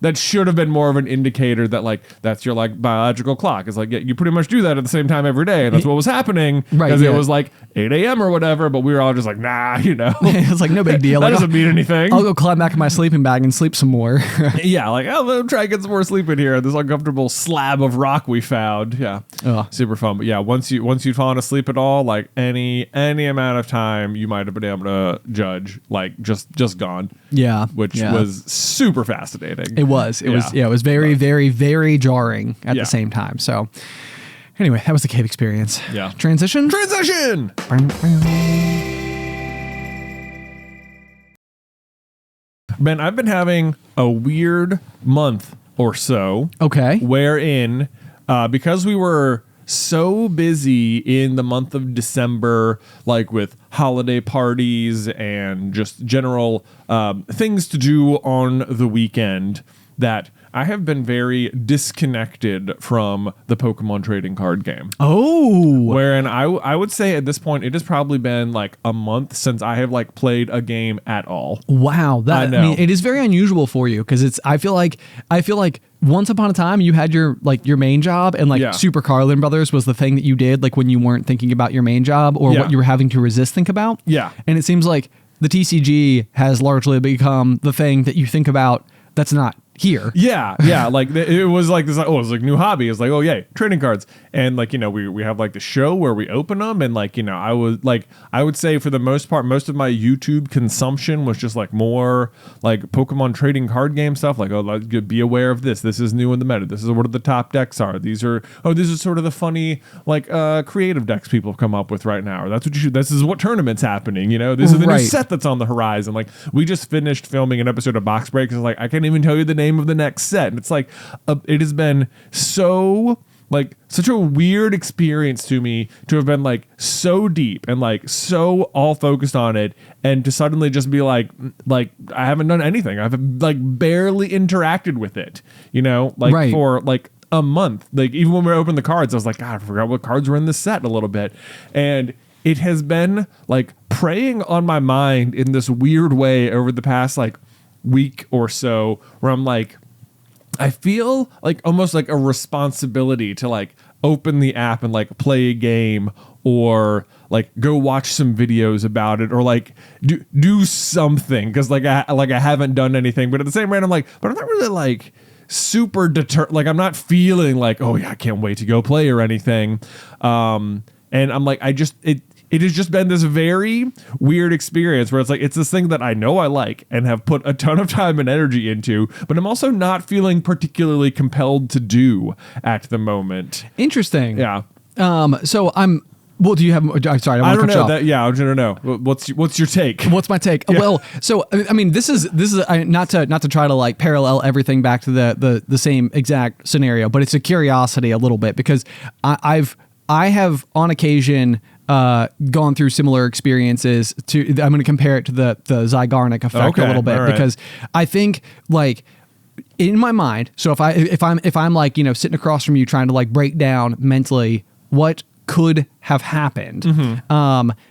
that should have been more of an indicator that like that's your like biological clock. It's like, yeah, you pretty much do that at the same time every day, and that's what was happening. Right. Because it was like 8 a.m. or whatever, but we were all just like, nah, It's like no big deal. That like, doesn't mean anything. I'll go climb back in my sleeping bag and sleep some more. Yeah, like I'll try to get some more sleep in here. This uncomfortable slab of rock we found. Yeah. Super fun. But yeah, once you'd fallen asleep at all, like any amount of time you might have been able to judge, like just gone. Yeah. Which was super fascinating. It was. It was very, very, very jarring at the same time. So anyway, that was the cave experience. Yeah. Transition. Ben, I've been having a weird month or so. Okay. Wherein, because we were so busy in the month of December, like with holiday parties and just general things to do on the weekend, that I have been very disconnected from the Pokemon trading card game. Oh. Wherein I would say at this point, it has probably been like a month since I have like played a game at all. Wow. I mean, it is very unusual for you, because I feel like once upon a time you had your main job, and like Super Carlin Brothers was the thing that you did like when you weren't thinking about your main job or what you were having to think about. Yeah. And it seems like the TCG has largely become the thing that you think about that's not here. Yeah. Like it was like this. Oh, it was like new hobby. It's like, oh yay, trading cards. And like, we have like the show where we open them, and like, I would say for the most part, most of my YouTube consumption was just like more like Pokemon trading card game stuff. Like, oh, like, be aware of this. This is new in the meta. This is what the top decks are. These are sort of the funny like creative decks people have come up with right now. Or that's what you should. This is what tournament's happening. This is the new set that's on the horizon. Like we just finished filming an episode of Box Break. It's like I can't even tell you the name of the next set. And it's like it has been so like such a weird experience to me to have been like so deep and like so all focused on it, and to suddenly just be like I haven't done anything. I've like barely interacted with it, like for like a month. Like even when we opened the cards, I was like, God, I forgot what cards were in this set a little bit. And it has been like preying on my mind in this weird way over the past like week or so, where I'm like, I feel like almost like a responsibility to like open the app and like play a game, or like go watch some videos about it, or like do something, because like I haven't done anything. But at the same rate, I'm like, but I'm not really like super deterred. Like I'm not feeling like, oh yeah, I can't wait to go play or anything. And I'm like, it has just been this very weird experience where it's like, it's this thing that I know I like and have put a ton of time and energy into, but I'm also not feeling particularly compelled to do at the moment. Interesting. Yeah. So well, do you have, sorry, I don't know that. Yeah. I don't know. What's your take? What's my take? Yeah. Well, so, I mean, this is not to try to like parallel everything back to the same exact scenario, but it's a curiosity a little bit, because I have on occasion gone through similar experiences I'm going to compare it to the Zeigarnik Effect a little bit, because I think like in my mind, so if I'm like, sitting across from you trying to like break down mentally what could have happened.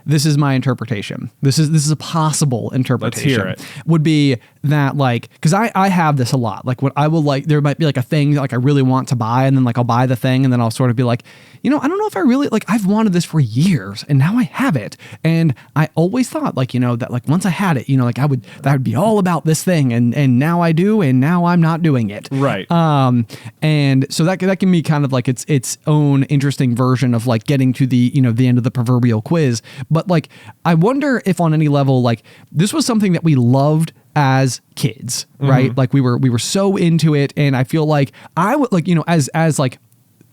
This is my interpretation. This is a possible interpretation. Let's hear it. Would be that like, because I have this a lot. Like what I will like, there might be like a thing like I really want to buy, and then like I'll buy the thing, and then I'll sort of be like, I don't know if I really like, I've wanted this for years and now I have it. And I always thought like, that like once I had it, like that would be all about this thing. And now I do, and now I'm not doing it. Right. And so that can be kind of like its own interesting version of like getting to the, the end of the proverbial quiz. But like, I wonder if on any level, like this was something that we loved as kids, right? Like we were so into it. And I feel like I would like, as like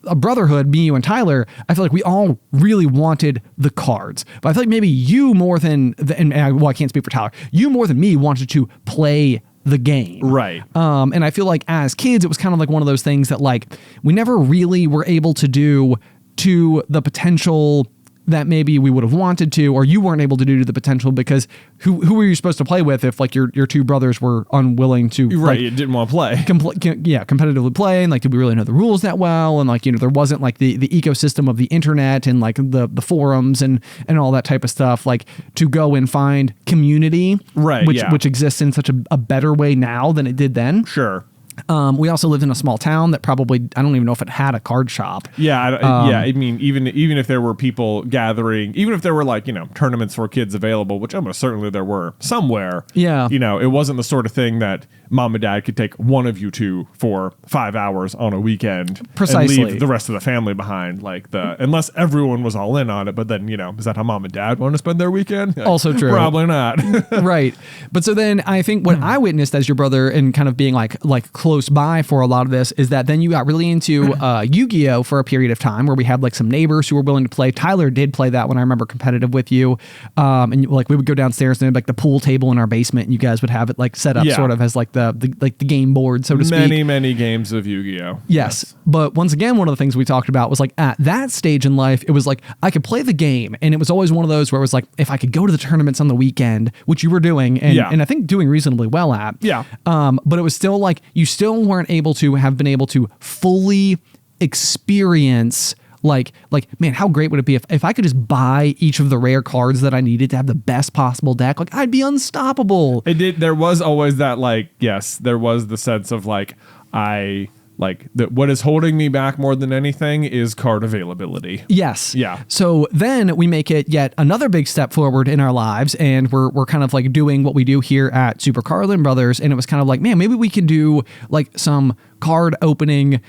a brotherhood, me, you, and Tyler, I feel like we all really wanted the cards. But I feel like maybe you more than, I can't speak for Tyler, you more than me wanted to play the game. Right. And I feel like as kids, it was kind of like one of those things that like we never really were able to do to the potential that maybe we would have wanted to, or you weren't able to do to the potential, because who were you supposed to play with if like your two brothers were unwilling to right, you didn't want to play competitively play, and like did we really know the rules that well, and like there wasn't like the ecosystem of the internet and like the forums and all that type of stuff, like to go and find community, right, which exists in such a better way now than it did then. Sure. We also lived in a small town that probably, I don't even know if it had a card shop. Yeah. I mean, even if there were people gathering, even if there were like, tournaments for kids available, which almost certainly there were somewhere. Yeah. It wasn't the sort of thing that mom and dad could take one of you to for 5 hours on a weekend. Precisely. And leave the rest of the family behind, like unless everyone was all in on it. But then, is that how mom and dad want to spend their weekend? Also true. Probably not. Right. But so then I think what I witnessed as your brother and kind of being like close by for a lot of this is that then you got really into Yu-Gi-Oh for a period of time, where we had like some neighbors who were willing to play. Tyler did play that when I remember competitive with you. And like we would go downstairs and like the pool table in our basement, and you guys would have it like set up sort of as like the game board, so to speak. Many games of Yu-Gi-Oh. Yes. But once again, one of the things we talked about was like at that stage in life, it was like I could play the game, and it was always one of those where it was like if I could go to the tournaments on the weekend, which you were doing and I think doing reasonably well at. Yeah. But it was still like you still weren't able to have been able to fully experience like man, how great would it be if I could just buy each of the rare cards that I needed to have the best possible deck? Like I'd be unstoppable. There was always that like, yes, there was the sense of like I what is holding me back more than anything is card availability. Yes. Yeah. So then we make it yet another big step forward in our lives, and we're kind of like doing what we do here at Super Carlin Brothers, and it was kind of like, man, maybe we can do like some card opening,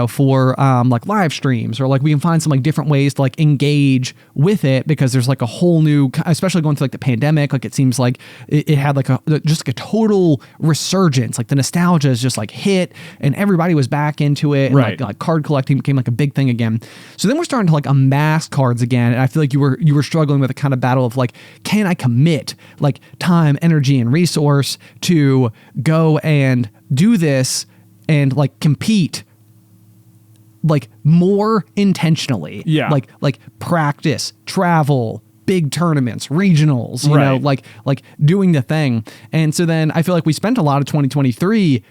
for like live streams, or like we can find some like different ways to like engage with it, because there's like a whole new, especially going through like the pandemic, like it seems like it had like just like a total resurgence, like the nostalgia is just like hit and everybody was back into it, and right. like card collecting became like a big thing again. So then we're starting to like amass cards again, and I feel like you were struggling with a kind of battle of like, can I commit like time, energy, and resource to go and do this and like compete like more intentionally, like practice, travel, big tournaments, regionals, you know, like doing the thing. And so then I feel like we spent a lot of 2023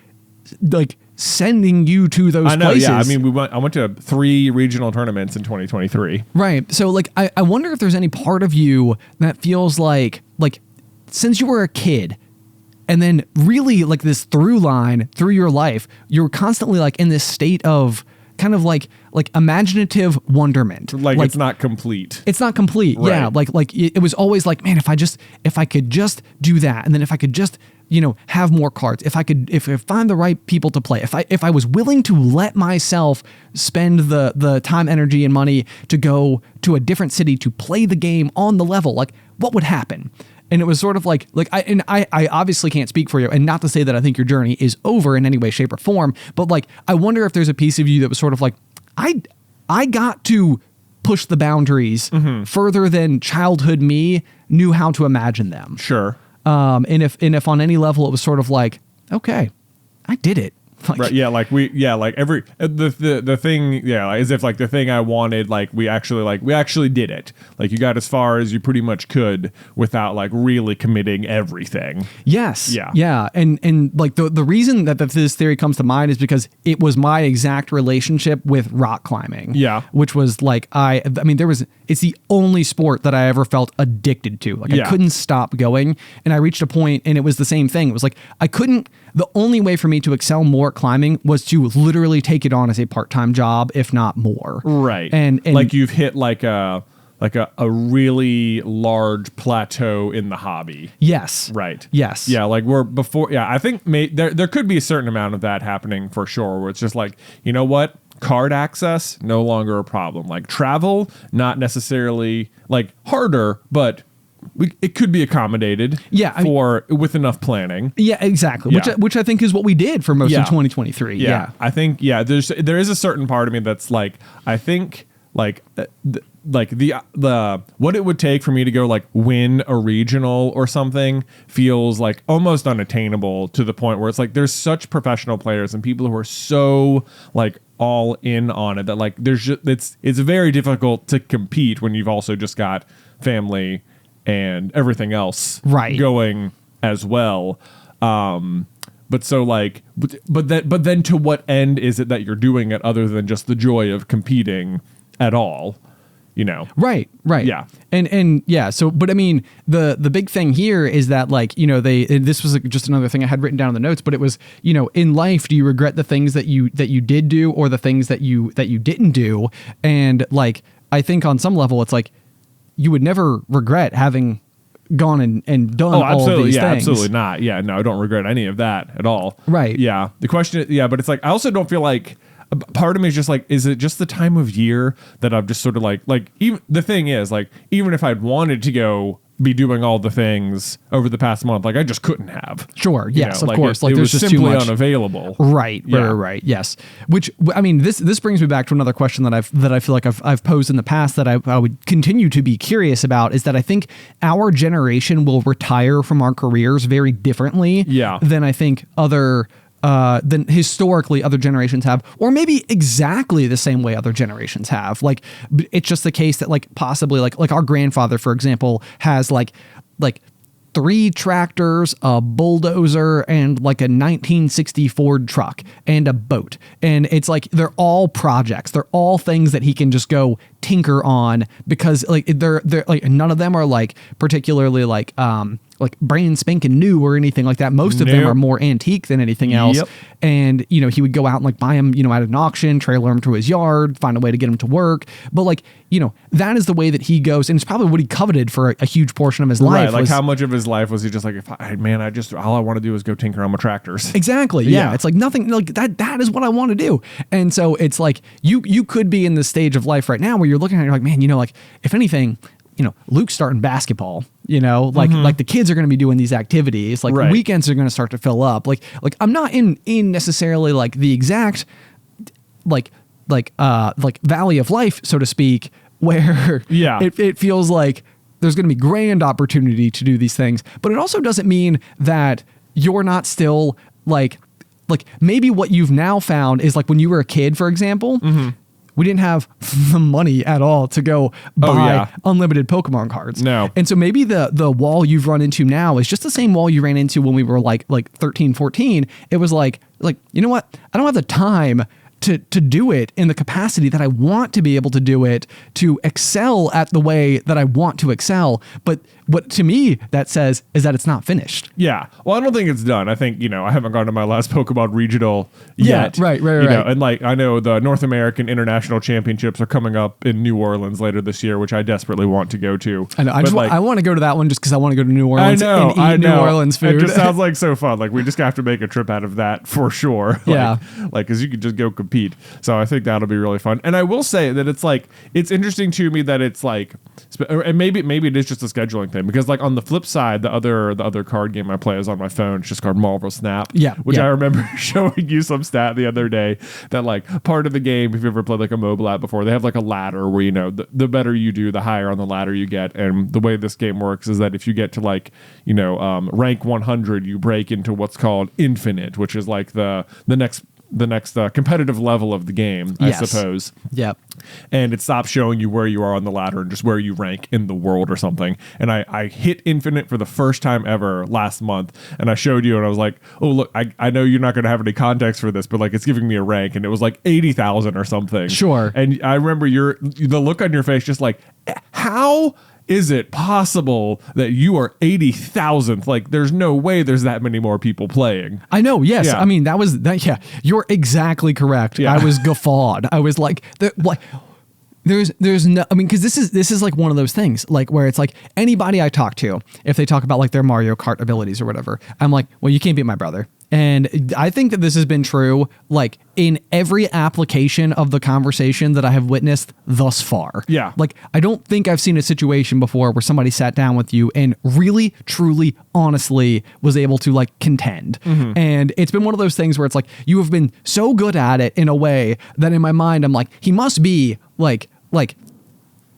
like sending you to those places. Yeah. I mean, I went to 3 regional tournaments in 2023. Right. So like, I wonder if there's any part of you that feels like since you were a kid, and then really like this through line through your life, you're constantly like in this state of kind of like imaginative wonderment. Like it's not complete. It's not complete. Right. Yeah. Like it was always like, man, if I could just do that. And then if I could just, have more cards, if I find the right people to play, if I was willing to let myself spend the time, energy, and money to go to a different city to play the game on the level, like what would happen? And it was sort of like I obviously can't speak for you, and not to say that I think your journey is over in any way, shape, or form, but like I wonder if there's a piece of you that was sort of like, I got to push the boundaries further than childhood me knew how to imagine them. Sure. And if on any level it was sort of like, okay, I did it. Like, right, yeah, like every the thing, yeah, as if like the thing I wanted, like we actually did it. Like you got as far as you pretty much could without like really committing everything. Yes. Yeah. Yeah. And like the reason that this theory comes to mind is because it was my exact relationship with rock climbing. Yeah. Which was like I mean it's the only sport that I ever felt addicted to. Like I couldn't stop going, and I reached a point and it was the same thing. It was like the only way for me to excel more at climbing was to literally take it on as a part-time job, if not more. Right. And like you've hit like a really large plateau in the hobby. Yes. Right. Yes. Yeah. Like we're before. Yeah. I think there could be a certain amount of that happening for sure, where it's just like, you know what? Card access, no longer a problem. Like travel, not necessarily like harder, but it could be accommodated with enough planning. Yeah, exactly. Yeah. Which I think is what we did for most of 2023. Yeah. I think, there is a certain part of me that's like, I think like the what it would take for me to go like win a regional or something feels like almost unattainable, to the point where it's like there's such professional players and people who are so like all in on it that like there's just it's very difficult to compete when you've also just got family and everything else going as well. But so like, but then to what end is it that you're doing it other than just the joy of competing at all? Right. Yeah. And yeah. So, but I mean, the big thing here is that like, this was just another thing I had written down in the notes, but it was, in life, do you regret the things that you did do, or the things that you didn't do? And like, I think on some level it's like, you would never regret having gone and done all of these things. Absolutely not. Yeah, no, I don't regret any of that at all. Right. Yeah. The question, but it's like, I also don't feel like, part of me is just like, is it just the time of year that I'm just sort of like even the thing is like, even if I'd wanted to go be doing all the things over the past month, like I just couldn't have. Sure. Yes, of like course. It there's was just simply too much unavailable. Right. Yes. Which, I mean, this brings me back to another question that I feel like I've posed in the past that I would continue to be curious about, is that I think our generation will retire from our careers very differently than I think than historically other generations have, or maybe exactly the same way other generations have. Like, it's just the case that like possibly like our grandfather, for example, has like 3 tractors, a bulldozer, and like a 1960 Ford truck and a boat. And it's like, they're all projects. They're all things that he can just go tinker on, because like they're like, none of them are like particularly like like brand spanking new or anything like that. Most of them are more antique than anything else. Yep. And, you know, he would go out and like buy them, you know, at an auction, trailer them to his yard, find a way to get them to work. But like, you know, that is the way that he goes. And it's probably what he coveted for a huge portion of his life. Right. Like how much of his life was he just like, all I want to do is go tinker on my tractors. Exactly. Yeah. It's like nothing like that is what I want to do. And so it's like you could be in this stage of life right now where you're looking at it, you're like, man, you know, like if anything, you know, Luke's starting basketball, you know, like the kids are going to be doing these activities, like weekends are going to start to fill up. Like I'm not in necessarily like the exact like valley of life, so to speak, where it feels like there's going to be grand opportunity to do these things, but it also doesn't mean that you're not still like maybe what you've now found is like when you were a kid, for example, we didn't have the money at all to go buy unlimited Pokemon cards. No. And so maybe the wall you've run into now is just the same wall you ran into when we were like 13, 14. It was like, you know what? I don't have the time to do it in the capacity that I want to be able to do it, to excel at the way that I want to excel. But what to me that says is that it's not finished. Yeah. Well, I don't think it's done. I think, you know, I haven't gone to my last Pokemon regional yet. Right. You know, and like I know the North American International Championships are coming up in New Orleans later this year, which I desperately want to go to. I know. I want to go to that one just because I want to go to New Orleans and eat New Orleans food. It just sounds like so fun. Like we just have to make a trip out of that for sure. Like because you could just go compete. So I think that'll be really fun. And I will say that it's like it's interesting to me that it's like, and maybe it is just a scheduling thing, because like on the flip side, the other card game I play is on my phone. It's just called Marvel Snap. Which I remember showing you some stat the other day that like part of the game, if you ever played like a mobile app before, they have like a ladder where, you know, the better you do, the higher on the ladder you get. And the way this game works is that if you get to like, you know, rank 100, you break into what's called infinite, which is like the next competitive level of the game, I suppose. Yep. And it stops showing you where you are on the ladder and just where you rank in the world or something. And I hit infinite for the first time ever last month, and I showed you and I was like, oh, look, I know you're not going to have any context for this, but like it's giving me a rank, and it was like 80,000 or something. Sure. And I remember the look on your face just like, how is it possible that you are 80,000th? Like, there's no way there's that many more people playing. I know. Yes. Yeah. I mean, that was that. Yeah, you're exactly correct. Yeah. I was guffawed. I was like, there's no, I mean, because this is like one of those things, like where it's like anybody I talk to, if they talk about like their Mario Kart abilities or whatever, I'm like, well, you can't beat my brother. And I think that this has been true like in every application of the conversation that I have witnessed thus far. Yeah. Like, I don't think I've seen a situation before where somebody sat down with you and really, truly, honestly was able to like contend. And it's been one of those things where it's like, you have been so good at it in a way that in my mind, I'm like, he must be like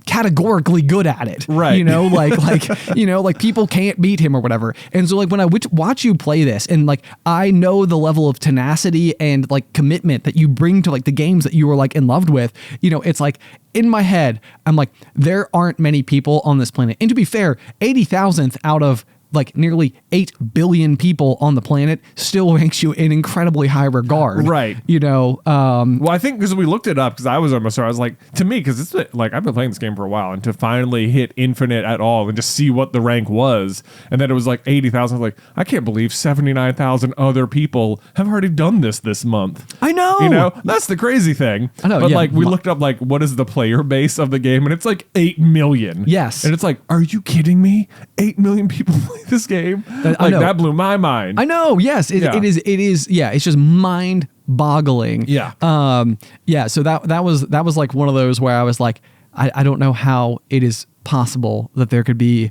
categorically good at it, right? You know, you know, like people can't beat him or whatever. And so like when I watch you play this, and like I know the level of tenacity and like commitment that you bring to like the games that you were like in love with, you know, it's like in my head, I'm like, there aren't many people on this planet. And to be fair, 80,000th out of like nearly 8 billion people on the planet still ranks you in incredibly high regard. Right. You know, well, I think because we looked it up, because I was almost, I was like, to me, because it's like, I've been playing this game for a while, and to finally hit infinite at all and just see what the rank was, and then it was like 80,000, I was like, I can't believe 79,000 other people have already done this month. I know. You know, that's the crazy thing. I know. But like, we looked up like, what is the player base of the game, and it's like 8 million. Yes. And it's like, are you kidding me? 8 million people play this game. That blew my mind. I know. Yes, it is. Yeah, it's just mind boggling. Yeah. Yeah. So that was like one of those where I was like, I don't know how it is possible that there could be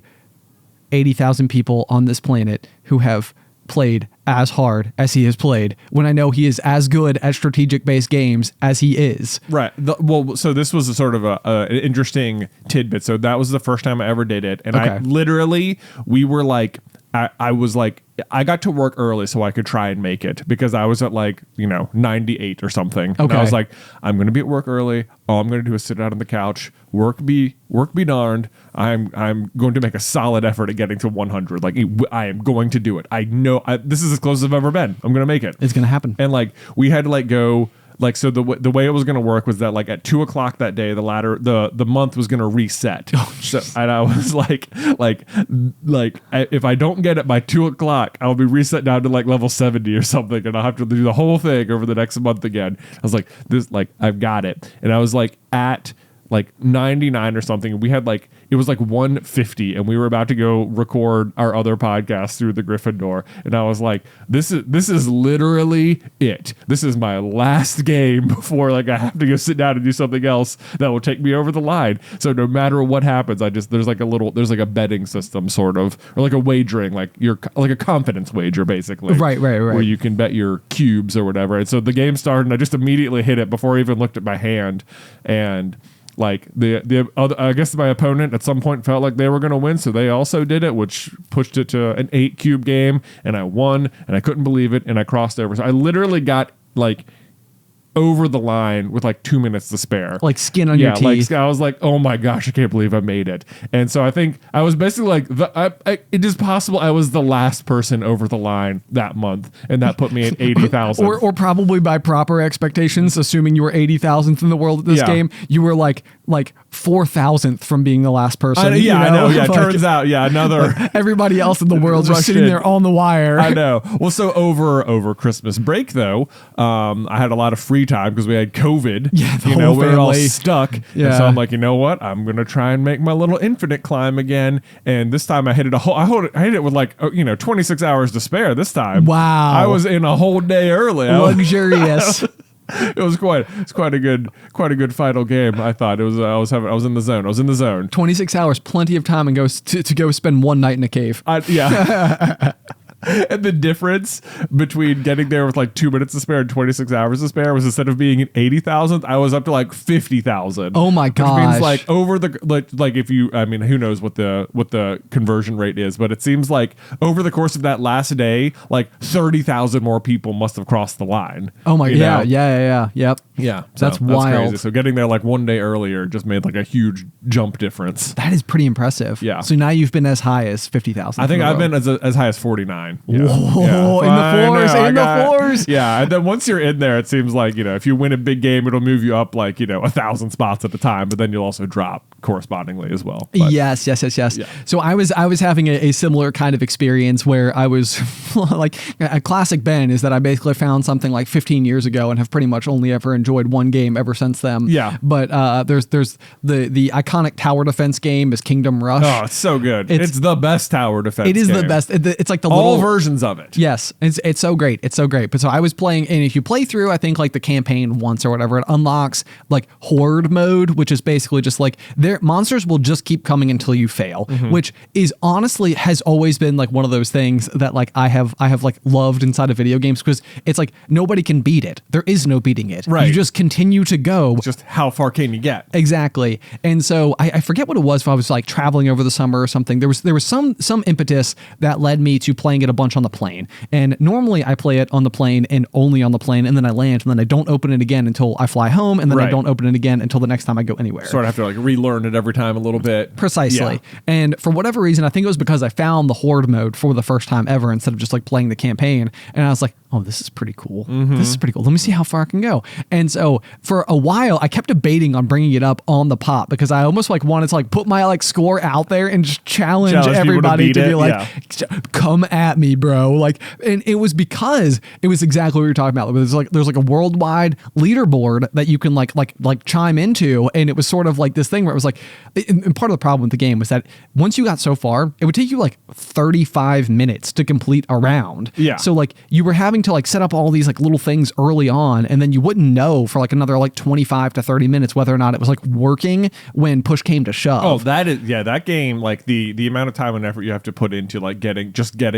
80,000 people on this planet who have played as hard as he has played, when I know he is as good at strategic based games as he is. Right. Well, so this was a sort of an interesting tidbit. So that was the first time I ever did it. And we were like, I was like, I got to work early so I could try and make it, because I was at like, 98 or something. Okay. And I was like, I'm going to be at work early. All I'm going to do is sit out on the couch, work be darned. I'm going to make a solid effort at getting to 100. Like, I am going to do it. I know this is as close as I've ever been. I'm going to make it. It's going to happen. And like, we had to like go like, so the way it was going to work was that like at 2:00 that day, the month was going to reset. Oh, so, and I was like, if I don't get it by 2:00, I'll be reset down to like level 70 or something, and I'll have to do the whole thing over the next month again. I was like, I've got it. And I was like at like 99 or something. We had like, it was like 150, and we were about to go record our other podcast through the Griffin door. And I was like, this is literally it. This is my last game before like I have to go sit down and do something else that will take me over the line. So no matter what happens, there's like a betting system sort of, or like a wagering, like a confidence wager basically. Right. Where you can bet your cubes or whatever. And so the game started, and I just immediately hit it before I even looked at my hand. And like the other, I guess my opponent at some point felt like they were going to win, so they also did it, which pushed it to an 8 cube game, and I won, and I couldn't believe it, and I crossed over. So I literally got like over the line with like 2 minutes to spare, like skin on your teeth. Like I was like, oh my gosh, I can't believe I made it. And so I think I was basically like, it is possible I was the last person over the line that month, and that put me at 80,000. or probably by proper expectations, assuming you were 80,000th in the world at this game, you were like 4,000th from being the last person. I know. Yeah, like, turns out, another. Everybody else in the world just sitting there on the wire. I know. Well, so over Christmas break though, I had a lot of free time because we had COVID. Yeah, we were all stuck. Yeah. And so I'm like, you know what? I'm gonna try and make my little infinite climb again. And this time I hit it I hit it with like 26 hours to spare. This time, wow, I was in a whole day early. Luxurious. It was quite a good final game. I thought it was. I was in the zone. 26 hours, plenty of time, and to go spend one night in a cave. Yeah. And the difference between getting there with like 2 minutes to spare and 26 hours to spare was, instead of being at 80,000, I was up to like 50,000. Oh my gosh. Which means like over the like if you, I mean, who knows what the conversion rate is, but it seems like over the course of that last day, like 30,000 more people must have crossed the line. Oh my god. Yeah. Yep. Yeah. That's wild. Crazy. So getting there like one day earlier just made like a huge jump difference. That is pretty impressive. Yeah. So now you've been as high as 50,000. I think I've been as high as 49. Yeah. Whoa, yeah. in the floors. Yeah, and then once you're in there, it seems like, if you win a big game, it'll move you up like, 1,000 spots at a time, but then you'll also drop correspondingly as well. But, yes. Yeah. So I was having a similar kind of experience where I was like, a classic Ben is that I basically found something like 15 years ago and have pretty much only ever enjoyed one game ever since then. Yeah. But there's the iconic tower defense game is Kingdom Rush. Oh, it's so good. It's the best tower defense game. It is game. the best. It's like all versions of it. Yes, it's so great. It's so great. But so I was playing, and if you play through, I think like the campaign once or whatever, it unlocks like horde mode, which is basically just like their monsters will just keep coming until you fail, which is honestly has always been like one of those things that like I have like loved inside of video games, because it's like nobody can beat it. There is no beating it. Right. You just continue to go. Just how far can you get? Exactly. And so I forget what it was. If I was like traveling over the summer or something, there was some impetus that led me to playing it a bunch on the plane. And normally I play it on the plane and only on the plane, and then I land, and then I don't open it again until I fly home, and then I don't open it again until the next time I go anywhere. Sort of have to like relearn it every time a little bit. Precisely. Yeah. And for whatever reason, I think it was because I found the horde mode for the first time ever instead of just like playing the campaign, and I was like, oh, this is pretty cool. This is pretty cool. Let me see how far I can go. And so for a while, I kept debating on bringing it up on the pop, because I almost like wanted to like put my like score out there and just challenge everybody to be like, come at me, bro. Like, and it was because it was exactly what you're talking about. There's like a worldwide leaderboard that you can like chime into, and it was sort of like this thing where it was like, and part of the problem with the game was that once you got so far, it would take you like 35 minutes to complete a round. Yeah. So like you were having to like set up all these like little things early on, and then you wouldn't know for like another like 25 to 30 minutes whether or not it was like working when push came to shove. Oh, that game, like the amount of time and effort you have to put into like getting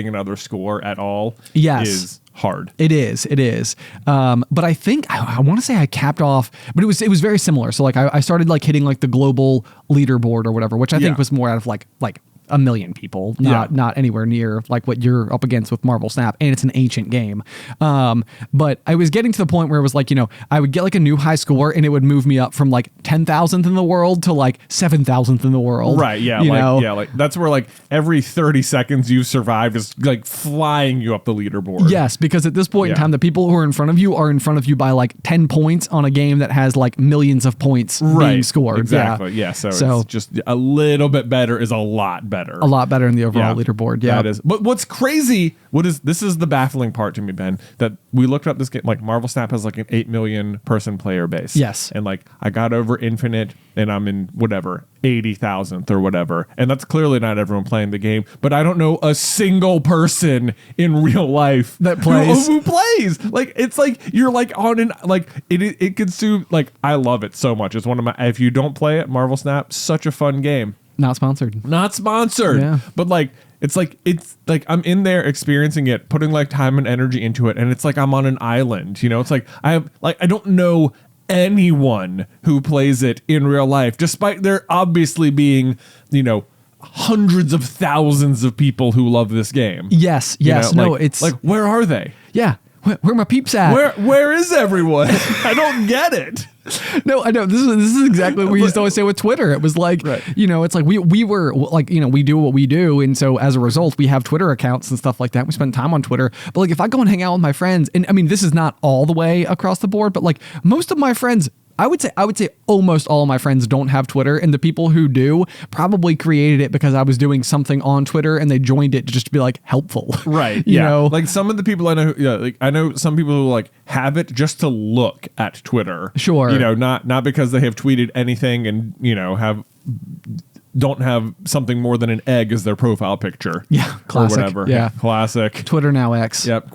another score at all is hard. It is. But I think I want to say I capped off, but it was very similar. So like I started like hitting like the global leaderboard or whatever, which I think was more out of like 1 million people, not anywhere near like what you're up against with Marvel Snap, and it's an ancient game. But I was getting to the point where it was like, I would get like a new high score and it would move me up from like 10,000th in the world to like 7,000th in the world. Right. Yeah. Like that's where like every 30 seconds you've survived is like flying you up the leaderboard. Yes, because at this point in time, the people who are in front of you by like 10 points on a game that has like millions of points being scored. Exactly. Yeah. So it's just a little bit better is a lot better. A lot better in the overall leaderboard. Yeah. That is. But what's crazy, this is the baffling part to me, Ben, that we looked up this game, like Marvel Snap has like an 8 million person player base. Yes. And like I got over Infinite and I'm in whatever, 80,000th or whatever. And that's clearly not everyone playing the game, but I don't know a single person in real life that plays. Who plays. Like, it's like you're like on an, like it consumes, like I love it so much. It's one of my, if you don't play it, Marvel Snap, such a fun game. Not sponsored. Yeah. But like, it's like I'm in there experiencing it, putting like time and energy into it, and it's like I'm on an island. It's like I don't know anyone who plays it in real life, despite there obviously being, hundreds of thousands of people who love this game. Yes. It's like, where are they? Yeah. Where my peeps at? Where is everyone? I don't get it. No, I know. This is exactly what we used to always say with Twitter. It was like, it's like we were like, we do what we do. And so as a result, we have Twitter accounts and stuff like that. We spend time on Twitter. But like, if I go and hang out with my friends, and I mean, this is not all the way across the board, but like most of my friends, I would say almost all of my friends don't have Twitter, and the people who do probably created it because I was doing something on Twitter and they joined it just to be like helpful. Right. you know? Like some of the people I know, like I know some people who like have it just to look at Twitter. Sure. Not because they have tweeted anything and, don't have something more than an egg as their profile picture. Yeah. Classic. Or whatever. Yeah. Classic. Twitter now X. Yep.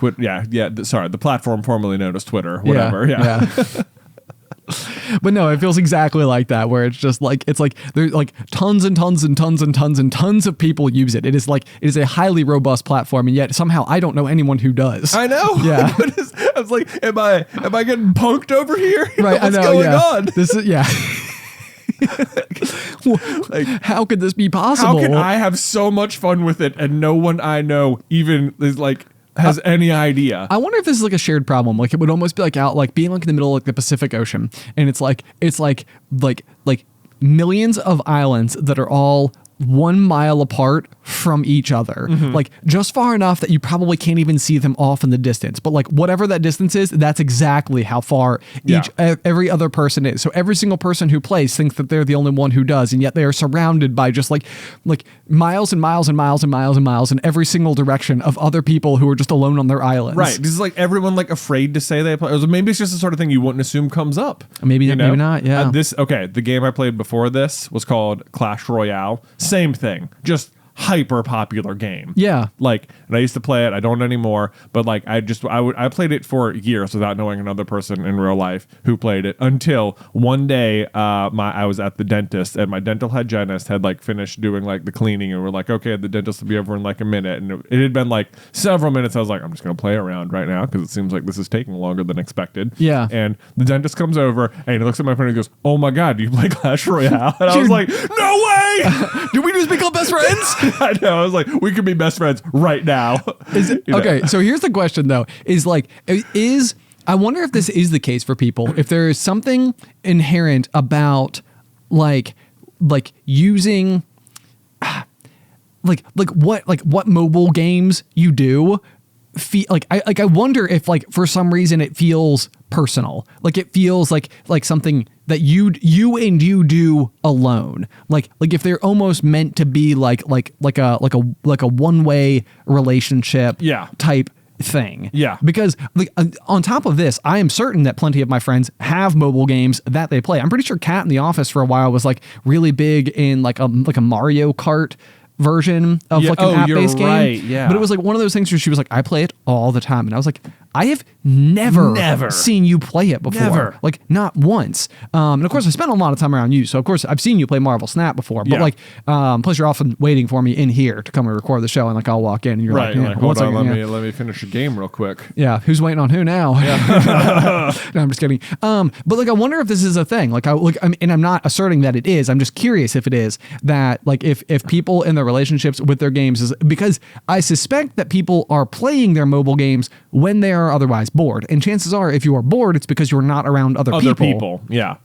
Sorry. The platform formerly known as Twitter. Whatever. Yeah. But no, it feels exactly like that, where it's just like, it's like there's like tons and tons and tons and tons and tons of people use it. It is a highly robust platform, and yet somehow I don't know anyone who does. I know. Yeah. I was like, am I getting punked over here? Right. What's I know. going on? This is like, how could this be possible? How can I have so much fun with it and no one I know even is like has any idea? I wonder if this is like a shared problem. Like it would almost be like out, like being like in the middle of like the Pacific Ocean, and it's like millions of islands that are all 1 mile apart from each other, like just far enough that you probably can't even see them off in the distance. But like whatever that distance is, that's exactly how far every other person is. So every single person who plays thinks that they're the only one who does, and yet they are surrounded by just like miles and miles and miles and miles and miles in every single direction of other people who are just alone on their islands. Right. This is like everyone like afraid to say they play. Or maybe it's just the sort of thing you wouldn't assume comes up. Maybe not. Yeah. The game I played before this was called Clash Royale. Same thing. Just hyper popular game. Yeah. Like, and I used to play it. I don't anymore. But like, I played it for years without knowing another person in real life who played it until one day, I was at the dentist and my dental hygienist had like finished doing like the cleaning, and we're like, okay, the dentist will be over in like a minute. And it had been like several minutes. I was like, I'm just going to play around right now because it seems like this is taking longer than expected. Yeah. And the dentist comes over and he looks at my friend and goes, oh my God, do you play Clash Royale? And I was like, no way! Do we just become best friends? I know. I was like, we could be best friends right now. Okay, so here's the question though: I wonder if this is the case for people. If there is something inherent about like using what mobile games you do. I wonder if like for some reason it feels personal. Like it feels like something that you do alone. Like if they're almost meant to be like a one-way relationship type thing. Yeah. Because on top of this, I am certain that plenty of my friends have mobile games that they play. I'm pretty sure Kat in the office for a while was like really big in like a Mario Kart version of like an app-based game. Right, yeah. But it was like one of those things where she was like, I play it all the time. And I was like, I have never seen you play it before. Never. Like, not once. And of course, I spent a lot of time around you, so of course, I've seen you play Marvel Snap before. But like, plus you're often waiting for me in here to come and record the show, and like I'll walk in, and you're right. like, Hold on, let me finish a game real quick. Yeah, who's waiting on who now? Yeah. No, I'm just kidding. But like, I wonder if this is a thing. Like, and I'm not asserting that it is. I'm just curious if it is that, like, if people in their relationships with their games is because I suspect that people are playing their mobile games when they are otherwise bored, and chances are, if you are bored, it's because you're not around other people. Yeah.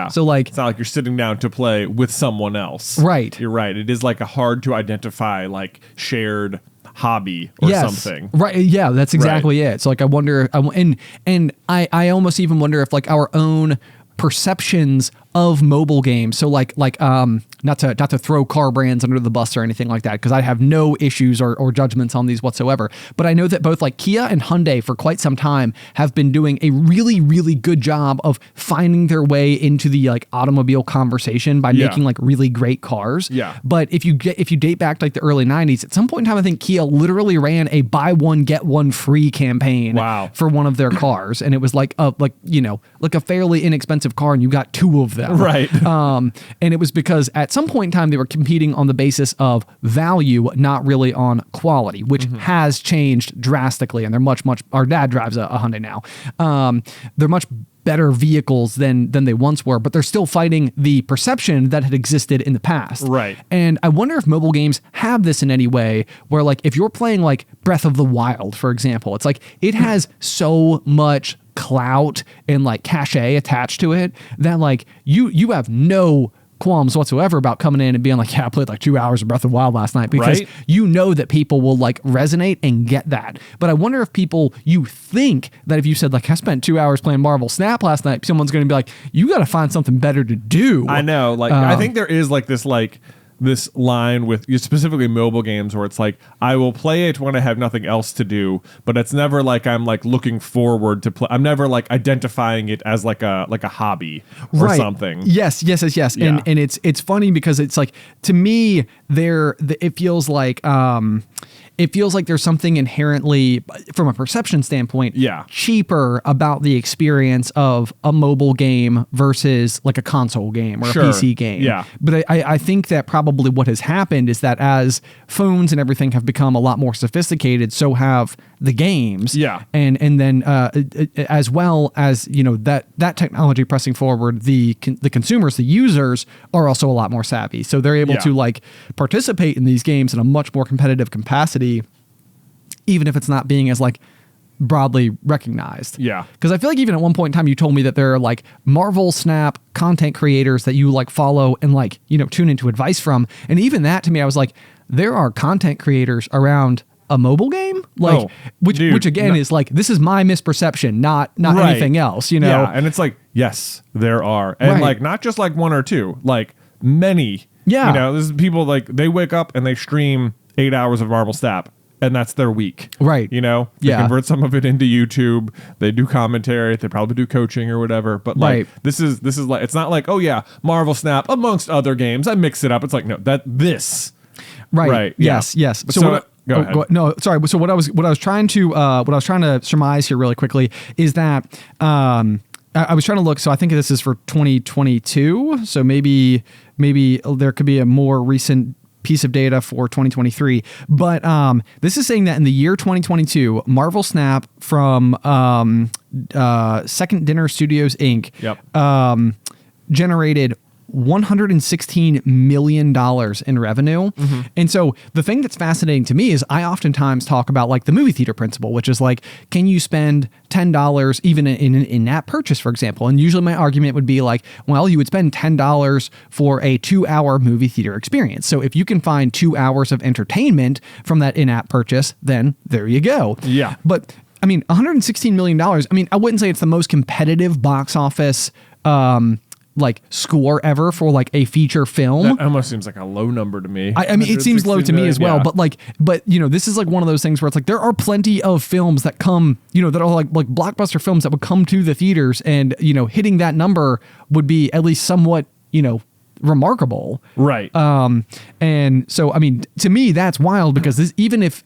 So like, it's not like you're sitting down to play with someone else. Right. You're right. It is like a hard to identify like shared hobby or something. Right. Yeah, that's exactly it. So like, I wonder, and I almost even wonder if like our own perceptions of mobile games. So like not to throw car brands under the bus or anything like that, because I have no issues or judgments on these whatsoever. But I know that both like Kia and Hyundai for quite some time have been doing a really, really good job of finding their way into the like automobile conversation by making like really great cars. Yeah. But if you date back to like the early 90s, at some point in time, I think Kia literally ran a buy one, get one free campaign for one of their cars. And it was like a fairly inexpensive car, and you got two of them. Right. And it was because at some point in time, they were competing on the basis of value, not really on quality, which has changed drastically. And they're much, our dad drives a Hyundai now. They're much better vehicles than they once were, but they're still fighting the perception that had existed in the past. Right. And I wonder if mobile games have this in any way where, like, if you're playing like Breath of the Wild, for example, it's like it has so much clout and like cachet attached to it that like you have no qualms whatsoever about coming in and being like, yeah, I played like 2 hours of Breath of the Wild last night, because you know that people will like resonate and get that. But I wonder if you think that if you said like, I spent 2 hours playing Marvel Snap last night, someone's going to be like, you got to find something better to do. I know. Like, I think there is like this line with specifically mobile games where it's like, I will play it when I have nothing else to do, but it's never like I'm like looking forward to play. I'm never like identifying it as like a hobby or something. Yes. Yeah. And it's funny because it's like, to me, it feels like there's something inherently, from a perception standpoint, cheaper about the experience of a mobile game versus like a console game or a PC game. Yeah. But I think that probably what has happened is that as phones and everything have become a lot more sophisticated, so have the games. Yeah. And then as well as, you know, that technology pressing forward, the consumers, the users are also a lot more savvy. So they're able to like participate in these games in a much more competitive capacity, even if it's not being as like broadly recognized. Yeah. Because I feel like even at one point in time, you told me that there are like Marvel Snap content creators that you like follow and like, you know, tune into advice from. And even that, to me, I was like, there are content creators around a mobile game, like, which again is like, this is my misperception, not anything else, you know? Yeah. And it's like, yes, there are. And like, not just like one or two, like many. Yeah. You know, this is people like, they wake up and they stream 8 hours of Marvel Snap, and that's their week. Right. You know, they convert some of it into YouTube. They do commentary. They probably do coaching or whatever. But like, this is like, it's not like, oh yeah, Marvel Snap amongst other games, I mix it up. It's like, no, Right. Right. Yes. So go ahead. No, sorry. So what I was trying to surmise here really quickly is that I was trying to look. So I think this is for 2022. So maybe there could be a more recent piece of data for 2023. But this is saying that in the year 2022, Marvel Snap from Second Dinner Studios Inc. Generated $116 million in revenue. And so the thing that's fascinating to me is I oftentimes talk about like the movie theater principle, which is like, can you spend $10 even in an in-app purchase, for example? And usually my argument would be like, well, you would spend $10 for a 2-hour movie theater experience. So if you can find 2 hours of entertainment from that in-app purchase, then there you go. Yeah. But I mean, $116 million, I mean, I wouldn't say it's the most competitive box office like score ever for like a feature film. That almost seems like a low number to me. I mean, it seems low to me as well, but you know, this is like one of those things where it's like, there are plenty of films that come, you know, that are like blockbuster films that would come to the theaters, and, you know, hitting that number would be at least somewhat, you know, remarkable. Right. And so, I mean, to me, that's wild, because this, even if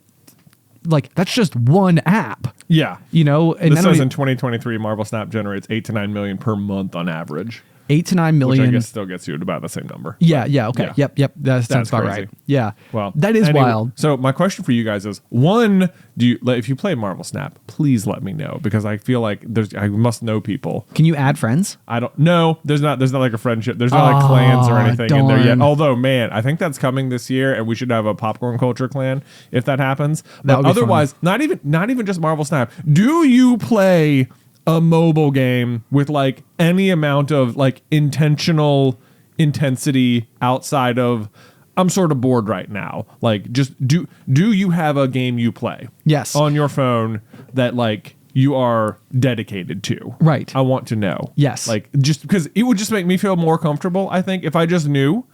like, that's just one app, Yeah. You know, and This then says in 2023, Marvel Snap generates 8 to 9 million per month on average. 8 to 9 million. Which I guess still gets you to about the same number. Yeah, okay. Yeah. Yep. That sounds about crazy. right. Yeah. Well, that is anyway, wild. So my question for you guys is, one, if you play Marvel Snap, please let me know, because I feel like I must know people. Can you add friends? I don't know. There's not like a friendship. There's not like clans or anything in there yet. darn. Although, man, I think that's coming this year, and we should have a popcorn culture clan if that happens. That But would be otherwise, not even just Marvel Snap. Do you play a mobile game with like any amount of like intentional intensity outside of I'm sort of bored right now? Like, just do you have a game you play? Yes. On your phone that like you are dedicated to? Right. I want to know. Yes. Like, just because it would just make me feel more comfortable, I think, if I just knew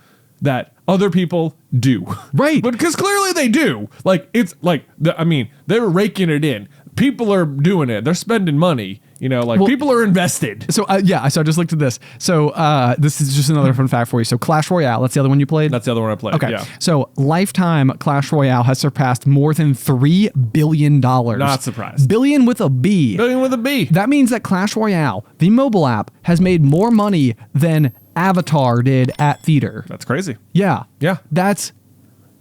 that other people do. Right. But because clearly they do. Like, it's like, they're raking it in. People are doing it. They're spending money. You know, like, people are invested. So, so I just looked at this. So, this is just another fun fact for you. So, Clash Royale, that's the other one you played? That's the other one I played. Okay. Yeah. So, lifetime Clash Royale has surpassed more than $3 billion. Not surprised. Billion with a B. Billion with a B. That means that Clash Royale, the mobile app, has made more money than Avatar did at theater. That's crazy. Yeah. Yeah. That's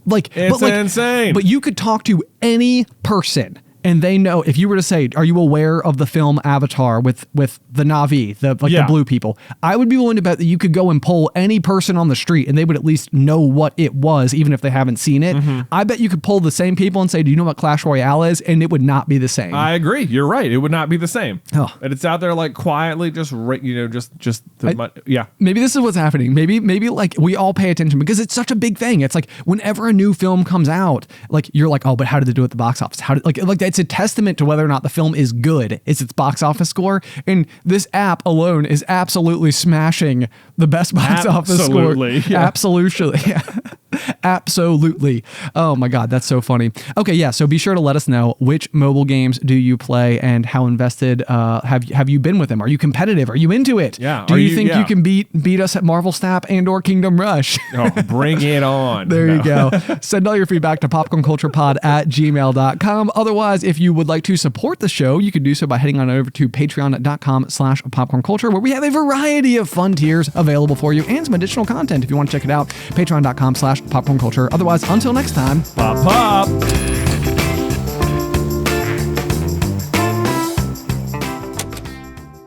like, It's insane. But you could talk to any person and they know, if you were to say, are you aware of the film Avatar with the Na'vi, the blue people? I would be willing to bet that you could go and poll any person on the street and they would at least know what it was, even if they haven't seen it. Mm-hmm. I bet you could poll the same people and say, do you know what Clash Royale is? And it would not be the same. I agree. You're right. It would not be the same. Oh. And it's out there like quietly, yeah. Maybe this is what's happening. Maybe like we all pay attention because it's such a big thing. It's like whenever a new film comes out, like you're like, oh, but how did they do at the box office? Like it's a testament to whether or not the film is good. It's its box office score. And this app alone is absolutely smashing the best box office score. Yeah. Absolutely. Absolutely. Oh my God, that's so funny. Okay, yeah. So be sure to let us know which mobile games do you play and how invested have you been with them? Are you competitive? Are you into it? Yeah. Do you think you can beat us at Marvel Snap and or Kingdom Rush? Oh, bring it on. There you go. Send all your feedback to popcornculturepod@gmail.com. Otherwise, if you would like to support the show, you can do so by heading on over to patreon.com/popcornculture, where we have a variety of fun tiers available for you and some additional content if you want to check it out. Patreon.com/popcornculture. Otherwise, until next time, Pop.